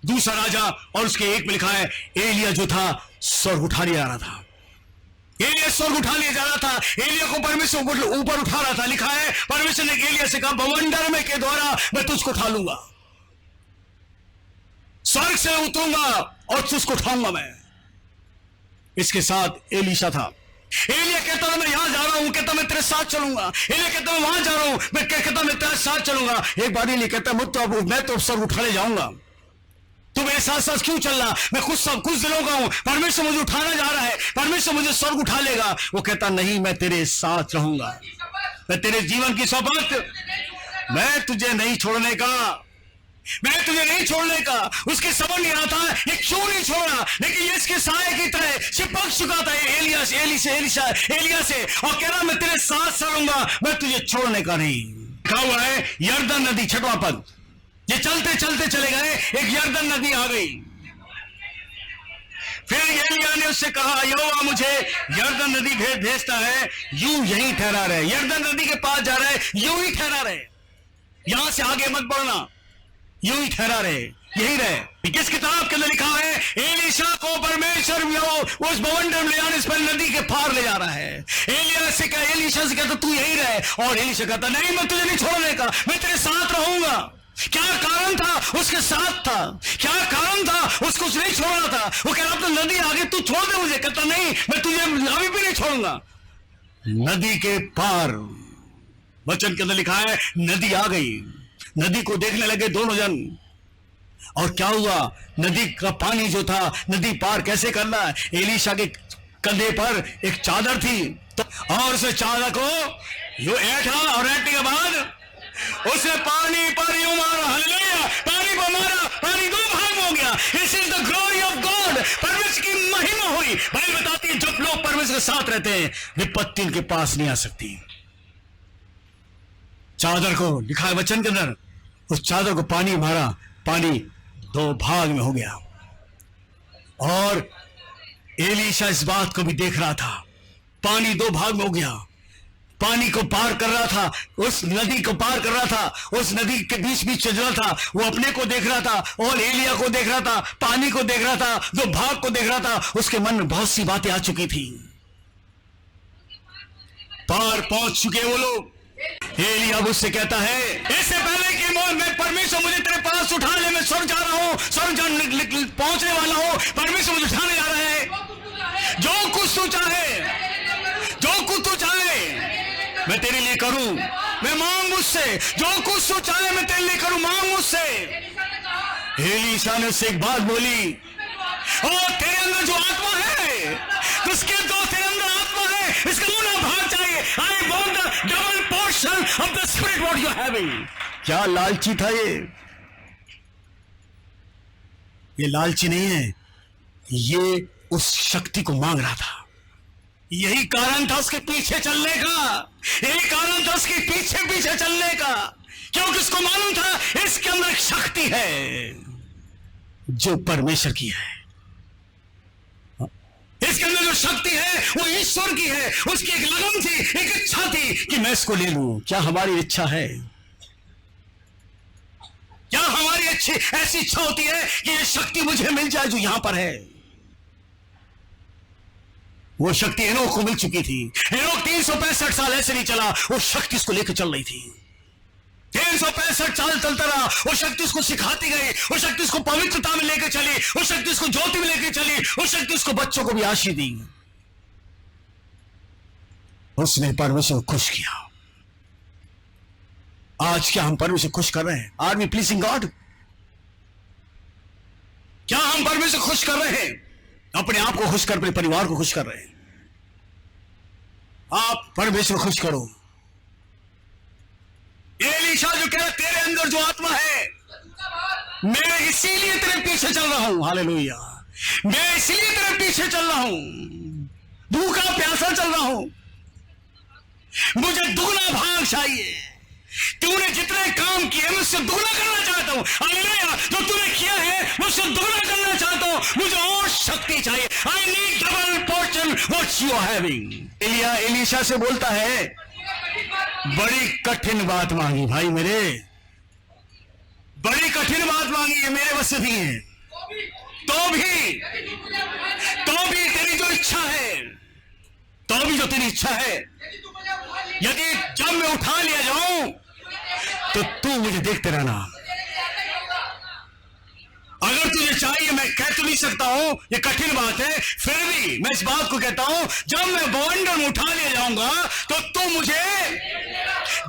[SPEAKER 1] दूसरा राजा और उसके 1 में लिखा है एलिया जो था स्वर उठा लिया जा रहा था। एलिया स्वर्ग उठा लिया जा रहा था, एलिया को परमेश्वर ऊपर उठा रहा था। लिखा है परमेश्वर ने एलिया से कहा बवंडर में के द्वारा मैं तुझको उठा लूंगा, स्वर्ग से उतरूंगा और तुझको उठाऊंगा मैं। इसके साथ एलीशा था। एलिया कहता था मैं यहां जा रहा हूं, कहता मैं तेरे साथ चलूंगा। एलिया कहता मैं वहां जा रहा हूं, मैं कहता मैं तेरे साथ चलूंगा। एक बार एलिया कहता मैं तो स्वर्ग उठाने जाऊंगा, तू मेरे साथ साथ क्यों चल रहा? मैं कुछ दिनों का हूं, परमेश्वर मुझे उठाना जा रहा है, परमेश्वर मुझे स्वर्ग उठा लेगा। वो कहता नहीं, मैं तेरे साथ रहूंगा, मैं तेरे जीवन की शपथ, मैं तुझे नहीं छोड़ने का, मैं तुझे नहीं छोड़ने का। उसके समझ नहीं आता ये क्यों नहीं छोड़ा, लेकिन ये इसके साए की तरह चिपक चुका था एलिया से, और कह रहा मैं तेरे साथ रहूंगा, मैं तुझे छोड़ने का नहीं। कहा हुआ है यरदन नदी, 6वां पद, ये चलते चलते चले गए, एक यरदन नदी आ गई। फिर एलिय्याह ने उससे कहा, यहोवा मुझे यरदन नदी भेजता है, यूं यहीं ठहरा रहे। यरदन नदी के पास जा रहे, यूं ही ठहरा रहे, यहां से आगे मत बढ़ना, यूं ही ठहरा रहे, यही रहे। किस किताब के अंदर लिखा है, एलीशा को परमेश्वर उस बवंडर में ले जाने से पहले नदी के पार ले जा रहा है। एलिय्याह से कहा, एलीशा से कहता तू यही रहे, और एलीशा कहता नहीं, मैं तुझे नहीं छोड़ने का, मैं तेरे साथ रहूंगा। क्या कारण था? उसके साथ था। क्या कारण था? उसको नहीं छोड़ना था। वो कह रहा था नदी आगे, तू छोड़ दे मुझे। कहता नहीं, मैं तुझे अभी भी नहीं छोड़ूंगा। नदी के पार वचन के अंदर लिखा है, नदी आ गई, नदी को देखने लगे दोनों जन। और क्या हुआ? नदी का पानी जो था, नदी पार कैसे करना है? एलीशा के कंधे पर एक चादर थी, तो और उस चादर को यूं ऐठा, और ऐठने के बाद उसने पानी पर यूं मारा, हालेलुया, पानी पर मारा, पानी दो भाग हो गया। This is the glory of God. परमेश्वर की महिमा हुई। बाइबल बताती है, जब लोग परमेश्वर के साथ रहते हैं, विपत्ति उनके पास नहीं आ सकती। चादर को लिखा है वचन के अंदर, उस चादर को पानी मारा, पानी दो भाग में हो गया। और एलीशा इस बात को भी देख रहा था, पानी दो भाग में हो गया। पानी को पार कर रहा था, उस नदी को पार कर रहा था, उस नदी के बीच बीच चल रहा था। वो अपने को देख रहा था और एलिय्याह को देख रहा था, पानी को देख रहा था, दो भाग को देख रहा था। उसके मन में बहुत सी बातें आ चुकी थी। पार पहुंच चुके वो लोग। एलिय्याह उससे कहता है, इससे पहले कि मैं परमेश्वर मुझे तेरे पास उठा ले, मैं स्वर्ग जा रहा हूं, स्वर्ग पहुंचने वाला हूं, परमेश्वर मुझे उठाने जा रहा है। जो कुछ तू चाहे, जो कुछ तू चाहे मैं तेरे लिए करूं, मैं मांग मुझसे, जो कुछ तू चाहे मैं तेरे लिए करूं, मांग मुझसे। एलीशा ने उससे एक बात बोली, और तेरे अंदर जो आत्मा है, उसके दो तेरे अंदर आत्मा है, इसका दूना भाग चाहिए। I want the double portion of the spirit what you are having. क्या लालची था ये लालची नहीं है, ये उस शक्ति को मांग रहा था। यही कारण था उसके पीछे चलने का, यही कारण था उसके पीछे पीछे चलने का, क्योंकि उसको मालूम था इसके अंदर एक शक्ति है जो परमेश्वर की है। इसके अंदर जो शक्ति है वो ईश्वर की है। उसकी एक लगन थी, एक इच्छा थी कि मैं इसको ले लूं। क्या हमारी इच्छा है? क्या हमारी अच्छी ऐसी इच्छा होती है कि ये शक्ति मुझे मिल जाए जो यहां पर है? वो शक्ति एनोक को मिल चुकी थी। एनोक 365 साल ऐसे नहीं चला, वो शक्ति उसको लेकर चल रही थी। 365 साल चलता रहा, वो शक्ति उसको सिखाती गई, वो शक्ति उसको पवित्रता में लेकर चली, वो शक्ति उसको ज्योति में लेकर चली, वो शक्ति उसको बच्चों को भी आशीष दी। उसने परमेश्वर को खुश किया। आज क्या हम परमेश्वर खुश कर रहे हैं? Are we pleasing God? क्या हम परमेश्वर खुश कर रहे हैं? अपने आप को खुश कर, अपने परिवार को खुश कर रहे हैं। आप परमेश्वर खुश करो। एलीशा जो कह रहा, तेरे अंदर जो आत्मा है, मैं इसीलिए तेरे पीछे चल रहा हूं। हालेलुया, मैं इसीलिए तेरे पीछे चल रहा हूं, भूखा प्यासा चल रहा हूं, मुझे दुगना भाग चाहिए। तूने जितने काम किए मैं उससे दुगना करना चाहता हूं। हालेलुया, जो तूने किया है मुझसे दुगना करना चाहता हूं, मुझे और शक्ति चाहिए। I need double portion what you are having. एलिय्याह एलीशा से बोलता है, बड़ी कठिन बात मांगी भाई मेरे, बड़ी कठिन बात मांगी है, मेरे बस से नहीं है। तो भी तेरी जो इच्छा है, तो भी जो तेरी इच्छा है, यदि जब मैं उठा लिया जाऊं तो तू मुझे देखते रहना। अगर तुझे चाहिए, मैं कह तो नहीं सकता हूं, ये कठिन बात है, फिर भी मैं इस बात को कहता हूं, जब मैं बवंडर में उठा लिया जाऊंगा तो तू मुझे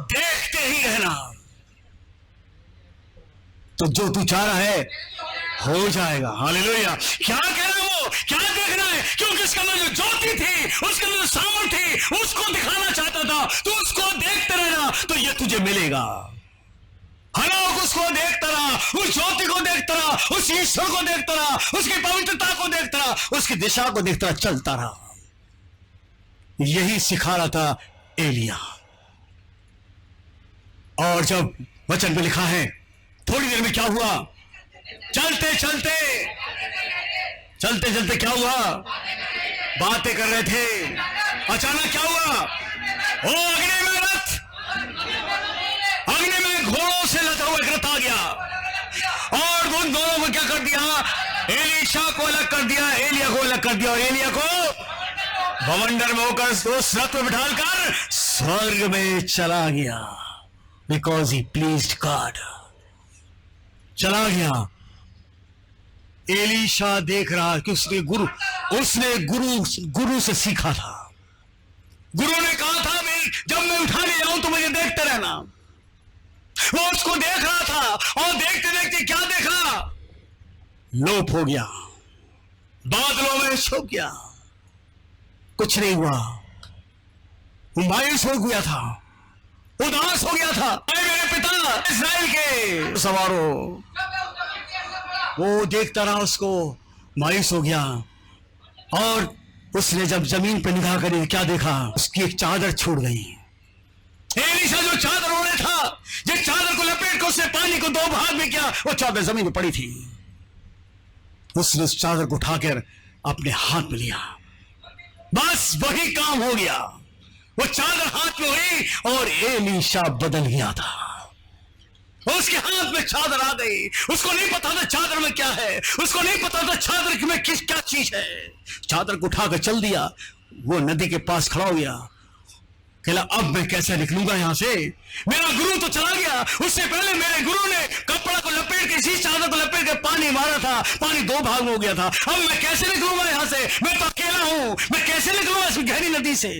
[SPEAKER 1] देखते ही रहना। तो जो तू चाह रहा है हो जाएगा। हालेलुया। क्या कहना वो, क्या देखना है? क्योंकि उसके अंदर जो ज्योति थी, उसके अंदर जो सामर्थ थी, उसको दिखाना चाहता था। तू उसको देखते रहना तो ये तुझे मिलेगा। हनोक उसको देखता रहा, उस ज्योति को देखता रहा, उस ईश्वर को देखता रहा, उसकी पवित्रता को देखता रहा, उसकी दिशा को देखता रहा, चलता रहा। यही सिखा रहा था एलिय्याह। और जब वचन में लिखा है, थोड़ी देर में क्या हुआ, चलते चलते चलते चलते क्या हुआ, बातें कर रहे थे, अचानक क्या हुआ, ओ अग्नि में रथ, अग्नि में घोड़ों से लदा हुआ एक रथ आ गया और उन दोनों को क्या कर दिया, एलीशा को अलग कर दिया, एलिया को अलग कर दिया और एलिया को बवंडर में होकर उस रथ में बिठाकर स्वर्ग में चला गया। बिकॉज ही प्लीज्ड गॉड, चला गया। एलीशा देख रहा कि उसने गुरु से सीखा था। गुरु ने कहा था मैं जब मैं उठाने जाऊं तो मुझे देखते रहना। वो उसको देख रहा था और देखते देखते क्या देखा, लोप हो गया, बादलों में छुप गया, कुछ नहीं हुआ। वो मायूस हो गया था, उदास हो गया था। मेरे पिता इस्राएल के सवारों, वो देखता रहा, उसको मायूस हो गया। और उसने जब जमीन पर निगाह करी क्या देखा, उसकी एक चादर छूट गई। एलीशा जो चादर ओढ़े था, जिस चादर को लपेट कर उसने पानी को 2 भाग में किया, वो चादर जमीन में पड़ी थी। उसने उस चादर को उठाकर अपने हाथ में लिया, बस वही काम हो गया। वो चादर हाथ में हुई और एलीशा बदल गया था। उसके हाथ में चादर आ गई। उसको नहीं पता था चादर में क्या है, उसको नहीं पता था चादर में क्या चीज है। चादर को उठाकर चल दिया। वो नदी के पास खड़ा हो गया, कहला अब मैं कैसे निकलूंगा यहां से, मेरा गुरु तो चला गया। उससे पहले मेरे गुरु ने कपड़ा को लपेट के, इसी चादर को लपेट के पानी मारा था, पानी 2 भाग में हो गया था। अब मैं कैसे निकलूंगा यहां से, मैं तो अकेला हूं, मैं कैसे निकलूंगा इस गहरी नदी से।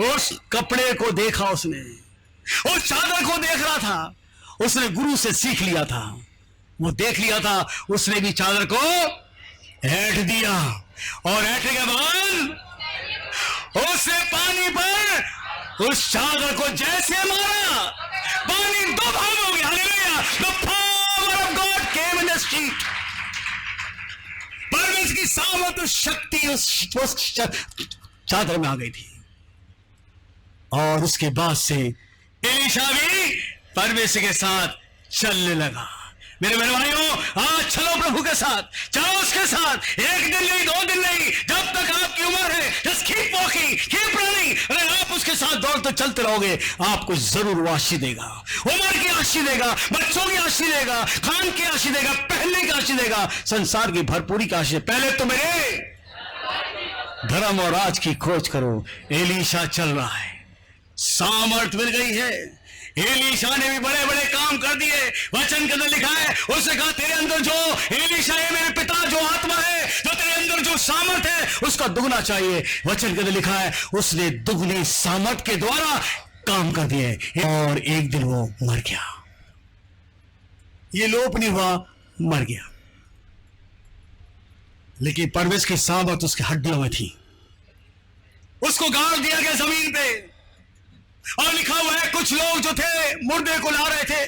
[SPEAKER 1] उस कपड़े को देखा उसने, उस चादर को देख रहा था। उसने गुरु से सीख लिया था, वो देख लिया था। उसने भी चादर को ऐंठ दिया और ऐंठने के बाद उसने पानी पर उस चादर को जैसे मारा, पानी 2 भाग हो गया। Hallelujah! The power of God came in the street. परमेश्वर की सामर्थ, शक्ति उस चादर में आ गई थी। और उसके बाद से एलीशा भी परमेश्वर के साथ चलने लगा। मेरे भाइयों, आज चलो प्रभु के साथ, चलो उसके साथ, 1 दिन नहीं, 2 दिन नहीं, जब तक आपकी उम्र है। Just keep walking, keep running. अगर आप उसके साथ दौड़ते चलते रहोगे, आपको जरूर वो आशीष देगा। उम्र की आशीष देगा, बच्चों की आशीष देगा, खान की आशीष देगा, पहनने की आशीष देगा, संसार की भरपूरी की आशीष। पहले तो मेरे धर्म और राज की खोज करो। एलीशा चल रहा है, सामर्थ मिल गई है। एलीशा ने भी बड़े बड़े काम कर दिए। वचन के अंदर लिखा है, उसने कहा तेरे अंदर जो एलीशा है मेरे पिता, जो आत्मा है, जो तेरे अंदर जो सामर्थ है, उसका दुगना चाहिए। वचन के अंदर लिखा है, उसने दुगनी सामर्थ के द्वारा काम कर दिए। और एक दिन वो मर गया। ये लोप नहीं हुआ, मर गया। लेकिन परमेश्वर की सामर्थ उसके हड्डियों में थी। उसको गाड़ दिया गया जमीन पे। और लिखा हुआ है, कुछ लोग जो थे मुर्दे को ला रहे थे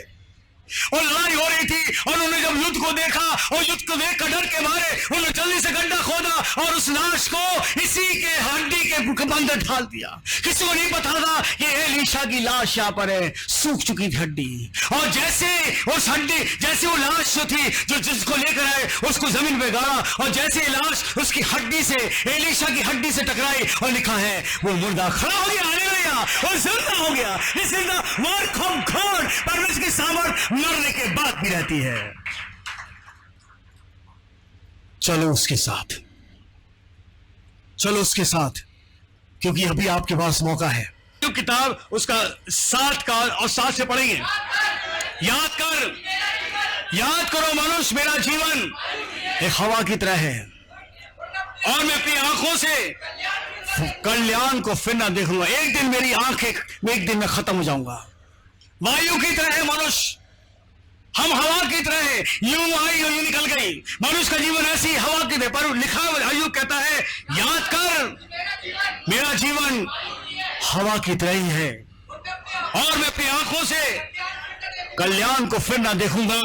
[SPEAKER 1] और लड़ाई हो रही थी। और उन्होंने जब युद्ध को देखा और युद्ध को देख कर डर के मारे उन्होंने जल्दी से गड्ढा खोदा और उस लाश को इसी के हड्डी के अंदर ढाल दिया। किसी को नहीं पता था कि एलीशा की लाश यहाँ पर है, सूख चुकी थी हड्डी। और जैसे उस हड्डी, जैसे वो लाश जो थी, जो जिसको लेकर आए, उसको जमीन पे गाड़ा और जैसे लाश उसकी हड्डी से, एलीशा की हड्डी से टकराई और लिखा है वो मुर्दा खड़ा हो गया। हालेलुया! और जिंदा हो गया। इस जिंदा वर्क ऑफ गॉड, परमेश्वर की सामर्थ मरने के बाद भी रहती है। चलो उसके साथ, चलो उसके साथ, क्योंकि अभी आपके पास मौका है। जो किताब उसका 7 का और 7 से पढ़ेंगे। याद कर, याद करो मनुष्य, मेरा जीवन एक हवा की तरह है और मैं अपनी आंखों से कल्याण को फिर ना देखूंगा। एक दिन मेरी आंखें, एक दिन मैं खत्म हो जाऊंगा। वायु की तरह है मनुष्य, हम हवा की तरह है, यूं आई यूं निकल गई। मनुष्य का जीवन ऐसी हवा की तरह। पर लिखा अय्यूब कहता है, याद कर मेरा जीवन हवा की तरह ही है और मैं अपनी आंखों से कल्याण को फिर ना देखूंगा।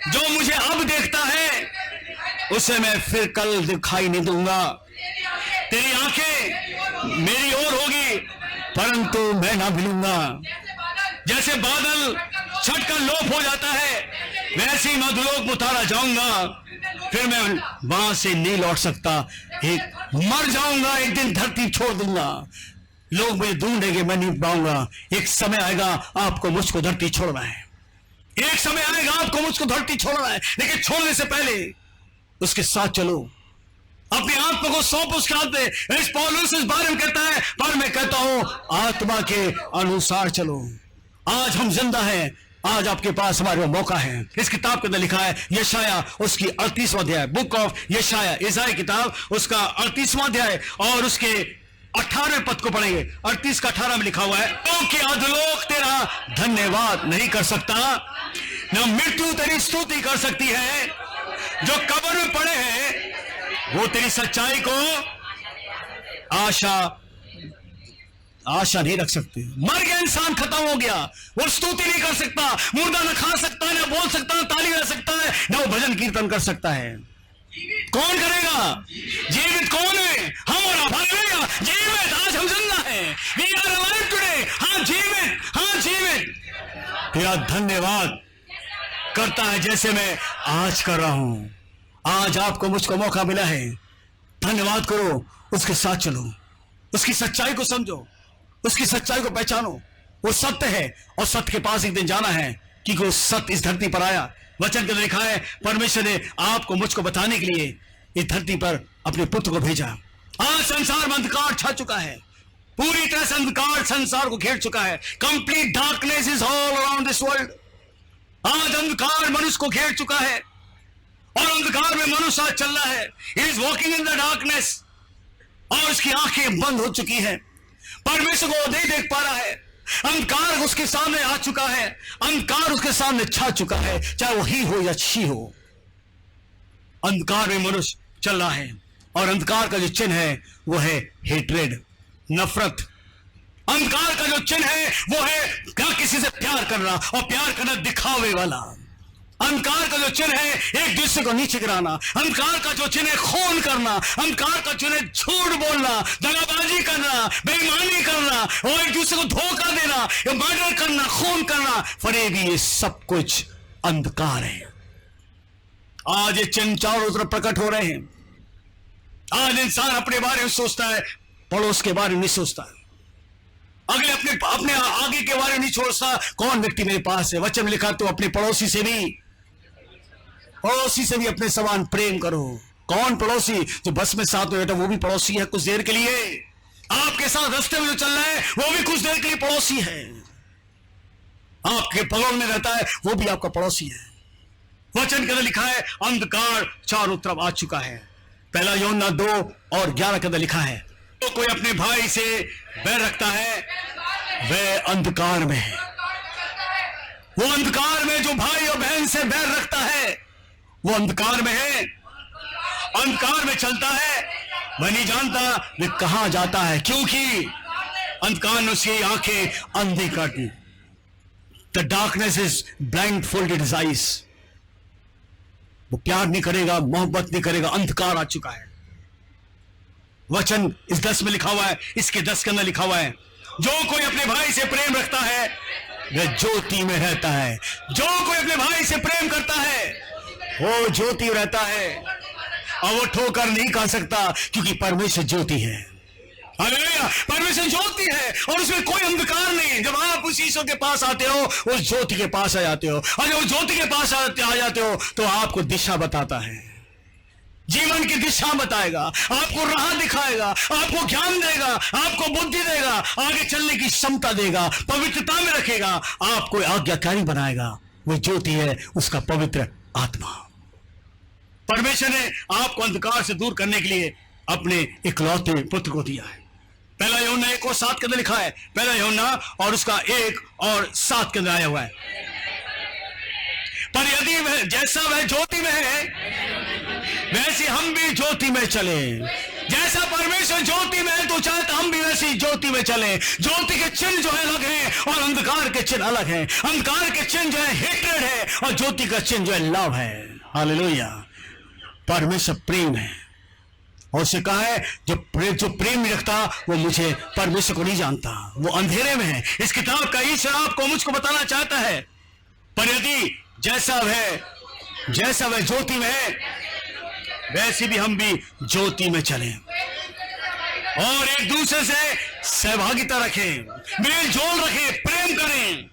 [SPEAKER 1] जो मुझे अब देखता है उसे मैं फिर कल दिखाई नहीं दूंगा। तेरी आंखें मेरी ओर होगी परंतु मैं ना मिलूंगा। जैसे बादल छटकर लोप हो जाता है, वैसे ही मैं अधोलोक में उतारा जाऊंगा, फिर मैं वहां से नहीं लौट सकता, एक मर जाऊंगा, एक दिन धरती छोड़ दूंगा, लोग मुझे ढूंढेंगे, मैं नहीं पाऊंगा। एक समय आएगा आपको मुझको धरती छोड़ना है, एक समय आएगा आपको मुझको धरती छोड़ना है, लेकिन छोड़ने से पहले उसके साथ चलो, अपने आत्मा को सौंप उसके हाथ में। इस पौलुस इस बारे में कहता है, पर मैं कहता हूं आत्मा के अनुसार चलो। आज हम जिंदा हैं, आज आपके पास हमारे वो मौका है। इस किताब के अंदर लिखा है यशाया उसकी 38वां अध्याय, बुक ऑफ यशाया, ईसाई किताब उसका 38वां अध्याय और उसके 18वें पद को पढ़ेंगे। 38 का 18 में लिखा हुआ है, क्योंकि अधोलोक तेरा धन्यवाद नहीं कर सकता, न मृत्यु तेरी स्तुति कर सकती है। जो कब्र में पड़े हैं वो तेरी सच्चाई को आशा नहीं रख सकते। मर गया इंसान, खत्म हो गया, वो स्तुति नहीं कर सकता, मुर्दा न खा सकता है, न बोल सकता, न ताली बजा सकता है, न वो भजन कीर्तन कर सकता है। कौन करेगा? जीवित कौन है? हम और आप। हालेलुया, जीवित। आज हम जिंदा हैं, वी आर अलाइव टुडे। हाँ जीवित, हाँ जीवित। तेरा धन्यवाद करता है जैसे मैं आज कर रहा हूं। आज आपको मुझको मौका मिला है, धन्यवाद करो, उसके साथ चलो, उसकी सच्चाई को समझो, उसकी सच्चाई को पहचानो। वो सत्य है और सत्य के पास एक दिन जाना है, क्योंकि वो सत्य इस धरती पर आया। वचन के लिखा है परमेश्वर ने आपको मुझको बताने के लिए इस धरती पर अपने पुत्र को भेजा। आज संसार में अंधकार छा चुका है, पूरी तरह से अंधकार संसार को घेर चुका है। Complete darkness is all around this world. आज अंधकार मनुष्य को घेर चुका है और अंधकार में मनुष्य आज चल रहा है। He is walking in the darkness और उसकी आंखें बंद हो चुकी हैं, परमेश्वर को नहीं देख पा रहा है। अंधकार उसके सामने आ चुका है, अंधकार उसके सामने छा चुका है, चाहे वो ही हो या शी हो। अंधकार में मनुष्य चल रहा है और अंधकार का जो चिन्ह है वो है हेट्रेड, नफरत। अंधकार का जो चिन्ह है वो है क्या किसी से प्यार करना और प्यार करना दिखावे वाला। अंधकार का जो चिन्ह है एक दूसरे को नीचे गिराना। अंधकार का जो चिन्ह है खून करना। अंधकार का चिन्ह है झूठ बोलना, दगाबाजी करना, बेईमानी करना और एक दूसरे को धोखा देना, मर्डर करना, खून करना, फरेबी, ये सब कुछ अंधकार है। आज ये चिन्ह चारों तरफ प्रकट हो रहे हैं। आज इंसान अपने बारे में सोचता है, पड़ोस के बारे में नहीं सोचता, अगले अपने आगे के बारे में नहीं सोचता, कौन व्यक्ति मेरे पास है। वचन में लिखा तो अपने पड़ोसी से भी अपने समान प्रेम करो। कौन पड़ोसी? जो बस में साथ में बैठा वो भी पड़ोसी है कुछ देर के लिए। आपके साथ रास्ते में जो चल रहा है वो भी कुछ देर के लिए पड़ोसी है। आपके बगल में रहता है वो भी आपका पड़ोसी है। वचन के अंदर लिखा है अंधकार चारों तरफ आ चुका है। पहला यूहन्ना 2 और 11 के अंदर लिखा है, तो कोई अपने भाई से बैर रखता है वह अंधकार में है। वो अंधकार में जो भाई और बहन से बैर रखता है वो अंधकार में है, अंधकार में चलता है, वह नहीं जानता वे कहां जाता है, क्योंकि अंधकार ने उसकी आंखें अंधी कर दी। The darkness is blindfolded his eyes. वो प्यार नहीं करेगा, मोहब्बत नहीं करेगा, अंधकार आ चुका है। वचन इस 10 में लिखा हुआ है, इसके 10 के अंदर लिखा हुआ है, जो कोई अपने भाई से प्रेम रखता है वह ज्योति में रहता है। जो कोई अपने भाई से प्रेम करता है वो ज्योति रहता है और वो ठोकर नहीं खा सकता, क्योंकि परमेश्वर ज्योति है। हालेलुया, परमेश्वर ज्योति है और उसमें कोई अंधकार नहीं। जब आप उस ईश्वर के पास आते हो उस ज्योति के पास आ जाते हो, और जब उस ज्योति के पास आ जाते हो तो आपको दिशा बताता है, जीवन की दिशा बताएगा, आपको राह दिखाएगा, आपको ज्ञान देगा, आपको बुद्धि देगा, आगे चलने की क्षमता देगा, पवित्रता में रखेगा, आपको आज्ञाकारी बनाएगा। वो ज्योति है उसका पवित्र आत्मा। परमेश्वर ने आपको अंधकार से दूर करने के लिए अपने इकलौते पुत्र को दिया है। पहला यूहन्ना 1 और 7 के अंदर लिखा है, पहला यूहन्ना और उसका 1 और 7 के अंदर आया हुआ है, पर यदि वह जैसा वह ज्योति में है वैसे हम भी ज्योति में चले। जैसा परमेश्वर ज्योति में है तो चाहता हम भी वैसी ज्योति में चले। ज्योति के चिन्ह जो है अलग है और अंधकार के चिन्ह अलग है। अंधकार के चिन्ह जो है हेट्रेड है और ज्योति का चिन्ह जो है लव है। हालेलुया, परमेश्वर प्रेम है और उसे कहा है जो प्रेम नहीं रखता वो मुझे परमेश्वर को नहीं जानता, वो अंधेरे में है। इस किताब का ईश्वर आपको मुझको बताना चाहता है, पर यदि जैसा वह ज्योति में है, वैसे भी हम भी ज्योति में चलें और एक दूसरे से सहभागिता रखें, मेल जोल रखें, प्रेम करें।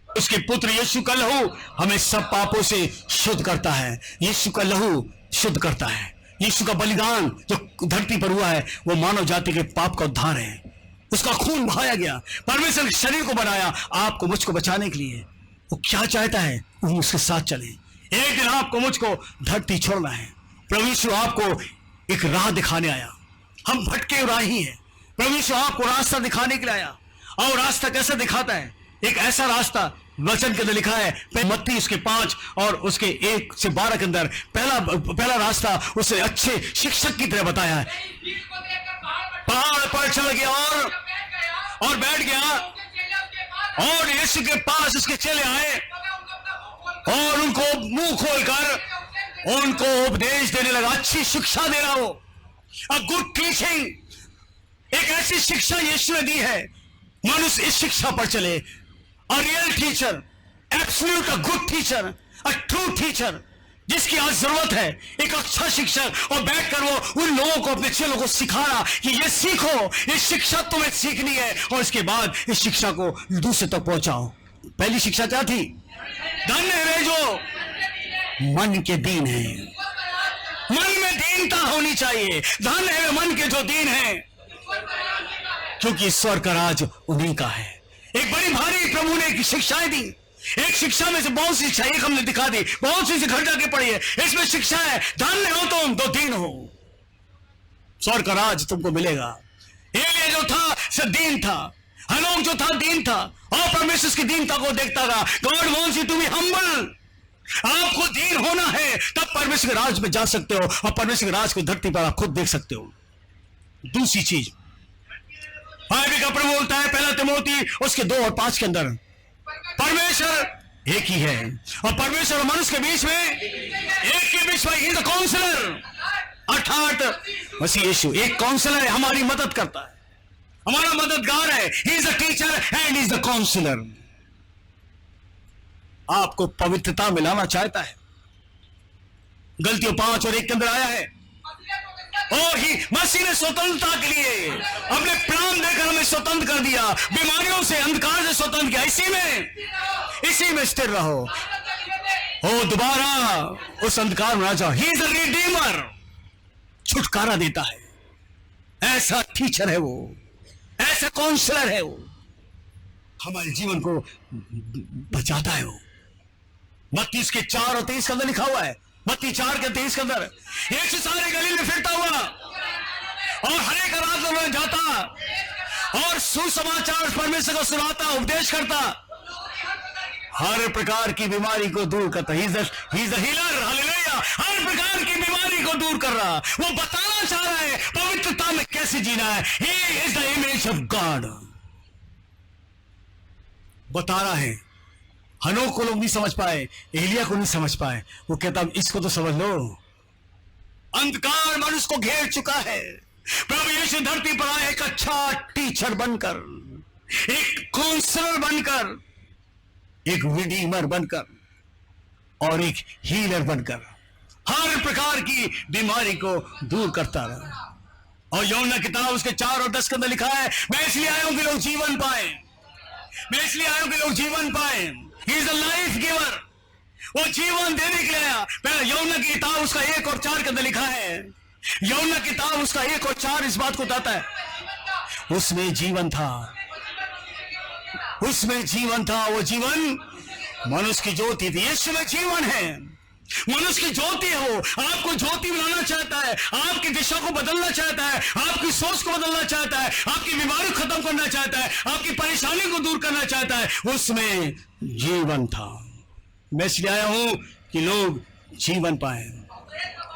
[SPEAKER 1] उसके पुत्र यीशु का लहू हमें सब पापों से शुद्ध करता है। यीशु का लहू शुद्ध करता है। यीशु का बलिदान जो धरती पर हुआ है वो मानव जाति के पाप का उद्धार है। उसका खून बहाया गया, परमेश्वर ने शरीर को बनाया आपको मुझको बचाने के लिए। वो क्या चाहता है? वो उसके साथ चले। एक दिन आपको मुझको धरती छोड़ना है। प्रभु यीशु आपको एक राह दिखाने आया। हम भटके राही हैं, प्रभु यीशु आपको रास्ता दिखाने के लिए आया। और रास्ता कैसे दिखाता है? एक ऐसा रास्ता वचन के अंदर लिखा है मत्ती उसके 5 और उसके 1 से 12 के अंदर पहला रास्ता उसे अच्छे शिक्षक की तरह बताया है। पहाड़ पर चढ़ गया और बैठ गया और यीशु के पास उसके चेले आए और उनको मुंह खोलकर उनको उपदेश देने लगा, अच्छी शिक्षा दे रहा हो। अ गुड टीचिंग, एक ऐसी शिक्षा यीशु ने दी है, मनुष्य इस शिक्षा पर चले। A real teacher, absolute, a good teacher, a true teacher, जिसकी आज जरूरत है एक अच्छा शिक्षक। और बैठकर वो उन लोगों को, अपने चेलों को सिखा रहा कि ये सीखो, ये शिक्षा तुम्हें सीखनी है और इसके बाद इस शिक्षा को दूसरे तक पहुंचाओ। पहली शिक्षा क्या थी? धन्य है वे जो मन के दीन है। मन में दीनता होनी चाहिए। धन्य है वे मन के जो दीन है, क्योंकि स्वर्ग का राज उन्हीं का है। एक बड़ी भारी प्रभु ने शिक्षाएं दी। एक शिक्षा में से बहुत सी शिक्षा एक हमने दिखा दी, बहुत सी घर जाके पढ़ी है। इसमें शिक्षा है, धन्य हो तुम तो दीन हो, स्वर्ग का राज तुमको मिलेगा। एलिया जो था सब दीन था, हनोक जो था दीन था और परमेश्वर की दीनता को देखता रहा। God wants you to be humble. आपको दीन होना है, तब परमेश्वर के राज में जा सकते हो और परमेश्वर के राज को धरती पर आप खुद देख सकते हो। दूसरी चीज बाइबल का प्रभु बोलता है, पहला तिमोथी उसके 2 और 5 के अंदर, परमेश्वर एक ही है और परमेश्वर और मनुष्य के बीच में, एक के बीच में ही द काउंसलर, अर्थात मसीह यीशु एक काउंसलर है, हमारी मदद करता है, हमारा मददगार है। He is a teacher and is the counsellor. आपको पवित्रता में लाना चाहता है। गलतियों 5 और 1 के अंदर आया है, और ही मसीह ने स्वतंत्रता के लिए अपने प्राण देकर हमें स्वतंत्र कर दिया, बीमारियों से, अंधकार से स्वतंत्र किया। इसी में स्थिर रहो, ओ दोबारा उस अंधकार में आ जाओ। ही इज अ रिडीमर, छुटकारा देता है। ऐसा टीचर है वो, ऐसा काउंसलर है वो, हमारे जीवन को बचाता है वो। मत्ती के 4 और 23 के अंदर लिखा हुआ है, मत्ती 4 के 23 के अंदर, यीशु सारे गलील में फिरता हुआ और हर एक रात में जाता और सुसमाचार परमेश्वर को सुनाता, उपदेश करता, हर प्रकार की बीमारी को दूर करता। He is a healer, hallelujah. हर प्रकार की बीमारी को दूर कर रहा। वो बताना चाह रहा है पवित्रता में कैसे जीना है। He is the image of God, बता रहा है। हनोक को लोग नहीं समझ पाए, एलिया को नहीं समझ पाए। वो कहता इसको तो समझ लो, अंधकार मनुष्य को घेर चुका है। प्रभु यीशु धरती पर आए एक अच्छा टीचर बनकर, एक काउंसलर बनकर, एक रिडीमर बनकर और एक हीलर बनकर हर प्रकार की बीमारी को दूर करता रहा। और यूहन्ना किताब उसके 4 और 10 के अंदर लिखा है, मैं इसलिए आया हूं कि लोग जीवन पाए, मैं इसलिए आया हूं कि लोग जीवन पाए। He is a life giver, वो जीवन देने के लिए आया। पहले यूहन्ना की किताब उसका 1 और 4 के अंदर लिखा है, यूहन्ना की किताब उसका 1 और 4 इस बात को बताता है, उसमें जीवन था, उसमें जीवन था, वो जीवन मनुष्य की ज्योति थी। यीशु में जीवन है, मनुष्य की ज्योति है। वो आपको ज्योति बनाना चाहता है, आपकी दिशा को बदलना चाहता है, आपकी सोच को बदलना चाहता है, आपकी बीमारी को खत्म करना चाहता है, आपकी परेशानी को दूर करना चाहता है। उसमें जीवन था। मैं इसलिए आया हूं कि लोग जीवन पाए।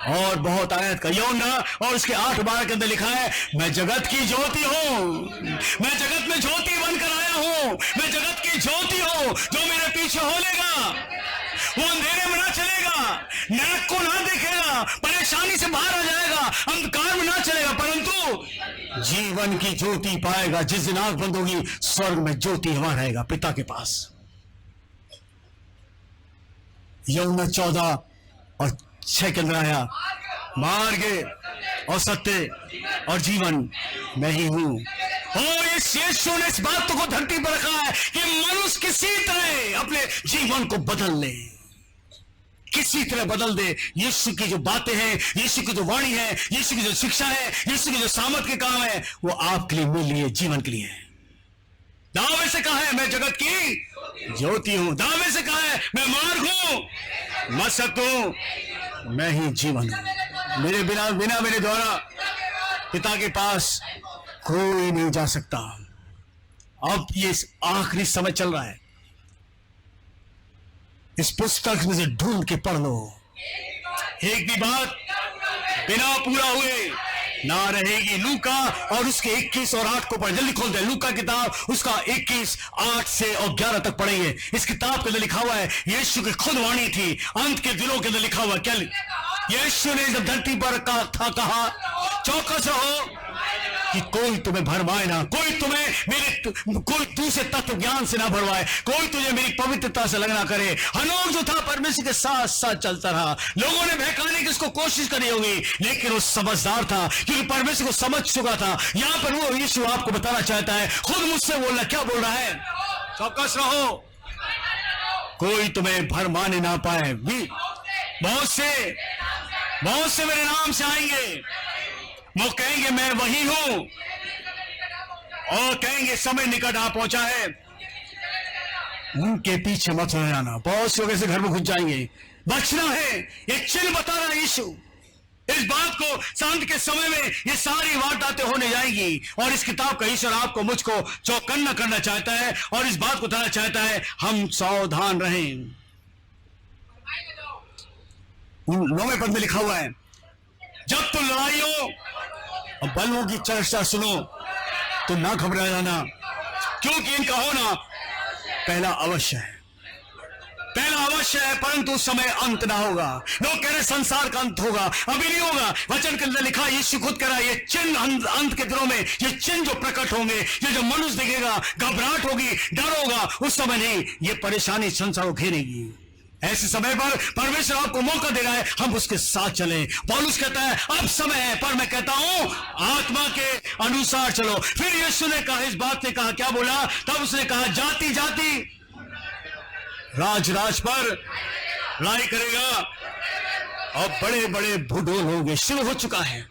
[SPEAKER 1] और बहुत आयत का यूहन्ना और उसके 8:12 के अंदर लिखा है, मैं जगत की ज्योति हूं, मैं जगत में ज्योति बनकर आया हूं, मैं जगत की ज्योति हूं। जो मेरे पीछे होलेगा वो अंधेरे में ना चलेगा, नरक को ना देखेगा, परेशानी से बाहर आ जाएगा, अंधकार में ना चलेगा, परंतु जीवन की ज्योति पाएगा। जिस दिन आंख बंद होगी, स्वर्ग में ज्योति हमारा रहेगा पिता के पास। यूहन्ना 14:6 के अंदर आया, मार्ग और सत्य और जीवन मैं ही हूं। और इस यीशु ने इस बात को धरती पर रखा है कि मनुष्य किसी तरह अपने जीवन को बदल ले, किसी तरह बदल दे। यीशु की जो बातें हैं, यीशु की जो वाणी है, यीशु की जो शिक्षा है, यीशु की जो सामर्थ के काम है, वो आपके लिए, मेरे लिए, जीवन के लिए है। दावे से कहा है मैं जगत की ज्योति हूं। दावे से कहा है मैं मार्ग हूं, मैं सत्य हूं, मैं ही जीवन हूं। मेरे बिना मेरे द्वारा पिता के पास कोई नहीं जा सकता। अब ये आखिरी समय चल रहा है, इस पुस्तक में से ढूंढ के पढ़ लो। एक भी बात बिना पूरा हुए ना रहेगी। लूका और उसके 21 और 8 को पढ़, जल्दी खोल दे। लूका किताब उसका 21, 8 से और 11 तक पढ़ेंगे। इस किताब के अंदर लिखा हुआ है, यीशु की खुद वाणी थी, अंत के दिनों के अंदर लिखा हुआ क्या यीशु ने जब धरती पर कहा चौकस रहो कि कोई तुम्हें भरमाए ना, कोई दूसरे तत्व ज्ञान से ना भरवाए, कोई तुझे मेरी पवित्रता से लगना करे। हनोक जो था परमेश्वर के साथ साथ चलता रहा। लोगों ने बहकाने की उसको कोशिश करी होगी, लेकिन वो समझदार था क्योंकि परमेश्वर को समझ चुका था। यहां पर वो यीशु आपको बताना चाहता है, खुद मुझसे बोलना, क्या बोल रहा है? चौकस रहो, कोई तुम्हें भरमाने ना पाए। बहुत से मेरे नाम से आएंगे, वो कहेंगे मैं वही हूं, और कहेंगे समय निकट आ पहुंचा है। उनके पीछे मत रह जाना। बहुत से लोग ऐसे घर में घुस जाएंगे, बचना है। ये चिन्ह बता रहा है यीशु इस बात को, शांत के समय में ये सारी वारदातें होने जाएंगी। और इस किताब का ईश्वर आपको मुझको चौकन्ना करना चाहता है और इस बात को बताना चाहता है, हम सावधान रहें। 9वें पद में लिखा हुआ है, जब तुम लड़ाइयों और बलों की चर्चा सुनो तो ना घबरा जाना, क्योंकि इनका होना पहला अवश्य है, परंतु समय अंत ना होगा। लोग कह रहे संसार का अंत होगा, अभी नहीं होगा। वचन के अंदर लिखा, यीशु खुद कह रहा है, ये चिन्ह अंत के दिनों में, ये चिन्ह जो प्रकट होंगे, ये जो मनुष्य दिखेगा, घबराहट होगी, डर होगा, उस समय नहीं, ये परेशानी संसार को घेरेगी। ऐसे समय पर परमेश्वर आपको मौका दे रहा है, हम उसके साथ चलें। पौलुस कहता है अब समय है, पर मैं कहता हूं आत्मा के अनुसार चलो। फिर यीशु ने कहा, इस बात ने कहा, क्या बोला? तब उसने कहा, जाति जाति राज पर लड़ाई करेगा और बड़े बड़े भूडोल होंगे। शुरू हो चुका है,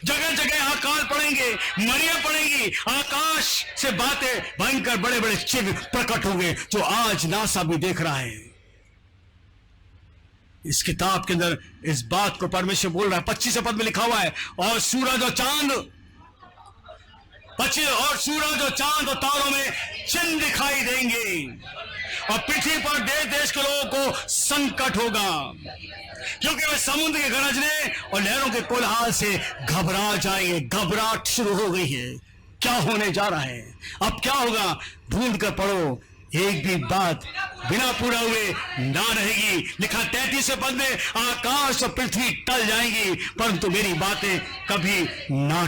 [SPEAKER 1] जगह जगह अकाल पड़ेंगे, मरिया पड़ेंगी, आकाश से बातें भयंकर बड़े बड़े चिन्ह प्रकट होंगे, जो आज नासा भी देख रहा है। इस किताब के अंदर इस बात को परमेश्वर बोल रहा है। 25 पद में लिखा हुआ है, और सूरज और चांद और तारों में चिन्ह दिखाई देंगे, और पृथ्वी पर देश देश के लोगों को संकट होगा, क्योंकि वे समुद्र के गरजने और लहरों के कोलाहल से घबरा जाएंगे। घबराहट शुरू हो गई है, क्या होने जा रहा है, अब क्या होगा? ढूंढ कर पढ़ो, एक भी बात बिना पूरा हुए ना रहेगी। लिखा 33 पद में, आकाश और पृथ्वी टल जाएंगी, परंतु मेरी बातें कभी ना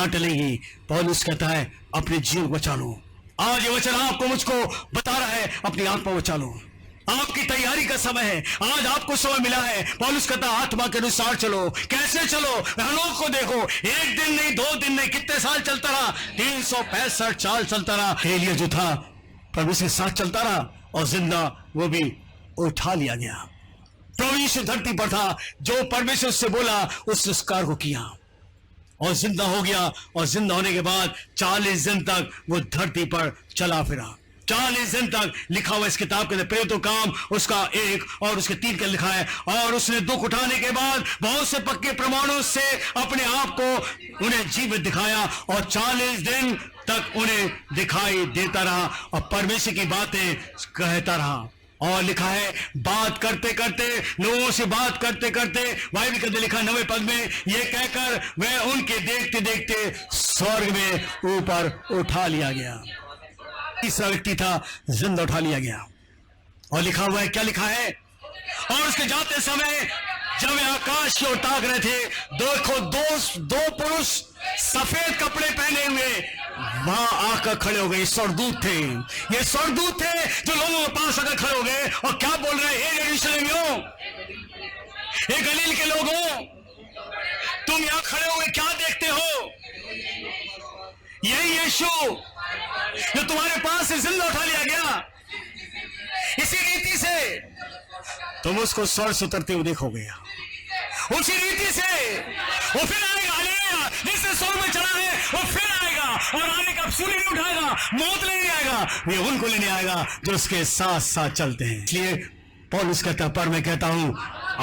[SPEAKER 1] टलेंगी। पौलुस कहता है अपने जीवन बचा लो। आज ये वचन आपको मुझको बता रहा है, अपनी आत्मा बचा लो। आपकी तैयारी का समय है, आज आपको समय मिला है। पौलुस कहता है आत्मा के अनुसार चलो। कैसे चलो? हनोक को देखो, एक दिन नहीं, 2 दिन नहीं, कितने साल चलता रहा? 365 साल चलता रहा। एलिया जो था परमेश्वर के साथ चलता रहा, और जिंदा वो भी उठा लिया गया। प्रभु यीशु धरती पर था, जो परमेश्वर से बोला उस संस्कार को किया और जिंदा हो गया। और जिंदा होने के बाद 40 दिन तक वो धरती पर चला फिरा। 40 दिन तक लिखा हुआ इस किताब के अंदर, प्रेरितों काम उसका 1 और उसके 3 का लिखा है। और उसने दुख उठाने के बाद बहुत से पक्के प्रमाणों से अपने आप को उन्हें जीवित दिखाया, और 40 दिन तक उन्हें दिखाई देता रहा और परमेश्वर की बातें कहता रहा। और लिखा है, बात करते करते, लोगों से बात करते करते, बाइबल के अंदर लिखा 9वें पद में, ये कहकर वह उनके देखते देखते स्वर्ग में ऊपर उठा लिया गया। तीसरा व्यक्ति था, जिंदा उठा लिया गया। और लिखा हुआ है, क्या लिखा है? और उसके जाते समय जब वे आकाश की ओर ताक रहे थे, देखो दो पुरुष सफेद कपड़े पहने हुए वहां आकर खड़े हो गए। स्वर्गदूत थे, ये स्वर्गदूत थे जो लोगों के पास आकर खड़े हो गए और क्या बोल रहे हैं, हे यरूशलेमियों, हे गलील के लोगों, तुम यहां खड़े हुए क्या देखते हो? यही यीशु जो तुम्हारे पास से जिंदा उठा लिया गया, इसी रीति से तुम उसको स्वर्ग से उतरते हुए देखोगे। उसी रीति से वो फिर आएगा। हालेलुया। जिससे स्वर्ग में चला है वो फिर आएगा और आने का सूली नहीं उठाएगा, मौत लेने आएगा, वे उनको लेने आएगा जो उसके साथ साथ चलते हैं। इसलिए पौलुस कहता, पर मैं कहता हूं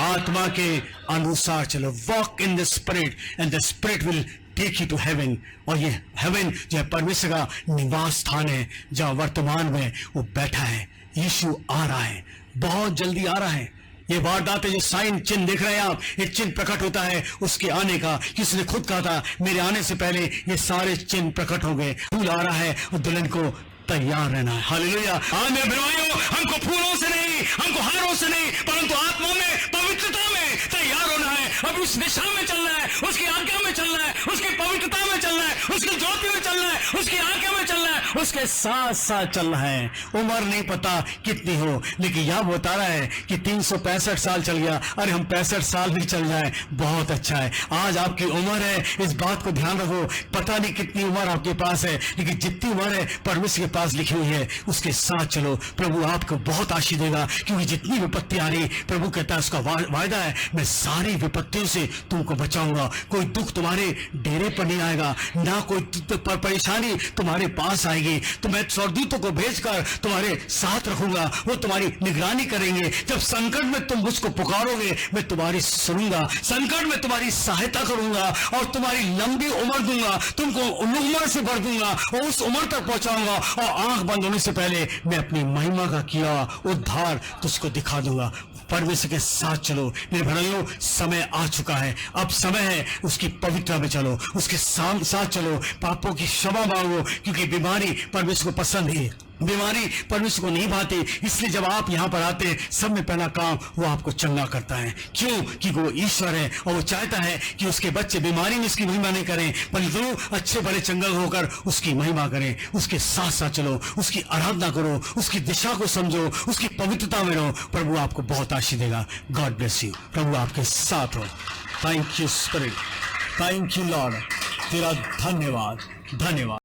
[SPEAKER 1] आत्मा के अनुसार चलो। Walk in the spirit and the spirit will take you to heaven. और ये हेवन जो है परमेश्वर का निवास स्थान है, जहां वर्तमान में वो बैठा है। यीशु आ रहा है, बहुत जल्दी आ रहा है। ये वारदात है, जो साइन चिन्ह देख रहे हैं आप, ये चिन्ह प्रकट होता है उसके आने का। किसने खुद कहा था, मेरे आने से पहले ये सारे चिन्ह प्रकट हो गए। फूल आ रहा है और दुल्हन को तैयार रहना है। हालेलुया। हाँ मेरे भाइयों, हमको फूलों से नहीं, हमको हारों से नहीं, परंतु आत्मा में, पवित्रता में तैयार होना है। अब उस दिशा में चलना है, उसकी आज्ञा में चलना है, उसकी पवित्रता में चलना है, उसकी ज्योति में चलना है, उसकी आज्ञा में चलना है, उसके साथ साथ चलना है। उम्र नहीं पता कितनी हो, लेकिन यह बता रहा है कि 365 साल चल गया। अरे हम 65 साल भी चल जाए बहुत अच्छा है। आज आपकी उम्र है, इस बात को ध्यान रखो। पता नहीं कितनी उम्र आपके पास है, लेकिन जितनी उम्र है परमेश्वर के पास लिखी हुई है उसके साथ चलो। प्रभु आपको बहुत आशीष देगा, क्योंकि जितनी विपत्ति आ रही, प्रभु कहता है उसका वायदा है, मैं सारी विपत्तियों से तुमको बचाऊंगा। कोई दुख तुम्हारे डेरे पर नहीं आएगा, ना कोई परेशानी तुम्हारे पास आएगी। तो मैं स्वर्गदूतों को भेजकर तुम्हारे साथ रखूंगा, वो तुम्हारी निगरानी करेंगे। जब संकट में तुम मुझको पुकारोगे, मैं तुम्हारी सुनूंगा, संकट में तुम्हारी सहायता करूंगा और तुम्हारी लंबी उम्र दूंगा, तुमको उम्र से भर दूंगा और उस उम्र तक पहुंचाऊंगा। और आंख बंद होने से पहले मैं अपनी महिमा का किया उद्धार तुझको दिखा दूंगा। परमेश्वर के साथ चलो मेरे भाइयों, समय आ चुका है। अब समय है उसकी पवित्रता में चलो, उसके साथ चलो, पापों की क्षमा मांगो, क्योंकि बीमारी परमेश्वर को पसंद है, बीमारी परमेश्वर को नहीं भाती। इसलिए जब आप यहाँ पर आते हैं, सब में पहला काम वो आपको चंगा करता है। क्यों? कि वो ईश्वर है और वो चाहता है कि उसके बच्चे बीमारी में उसकी महिमा नहीं करें, परंतु अच्छे बड़े चंगा होकर उसकी महिमा करें। उसके साथ साथ चलो, उसकी आराधना करो, उसकी दिशा को समझो, उसकी पवित्रता में रहो। प्रभु आपको बहुत आशीष देगा। God bless you. प्रभु आपके साथ हो। Thank you spirit, thank you Lord. तेरा धन्यवाद, धन्यवाद।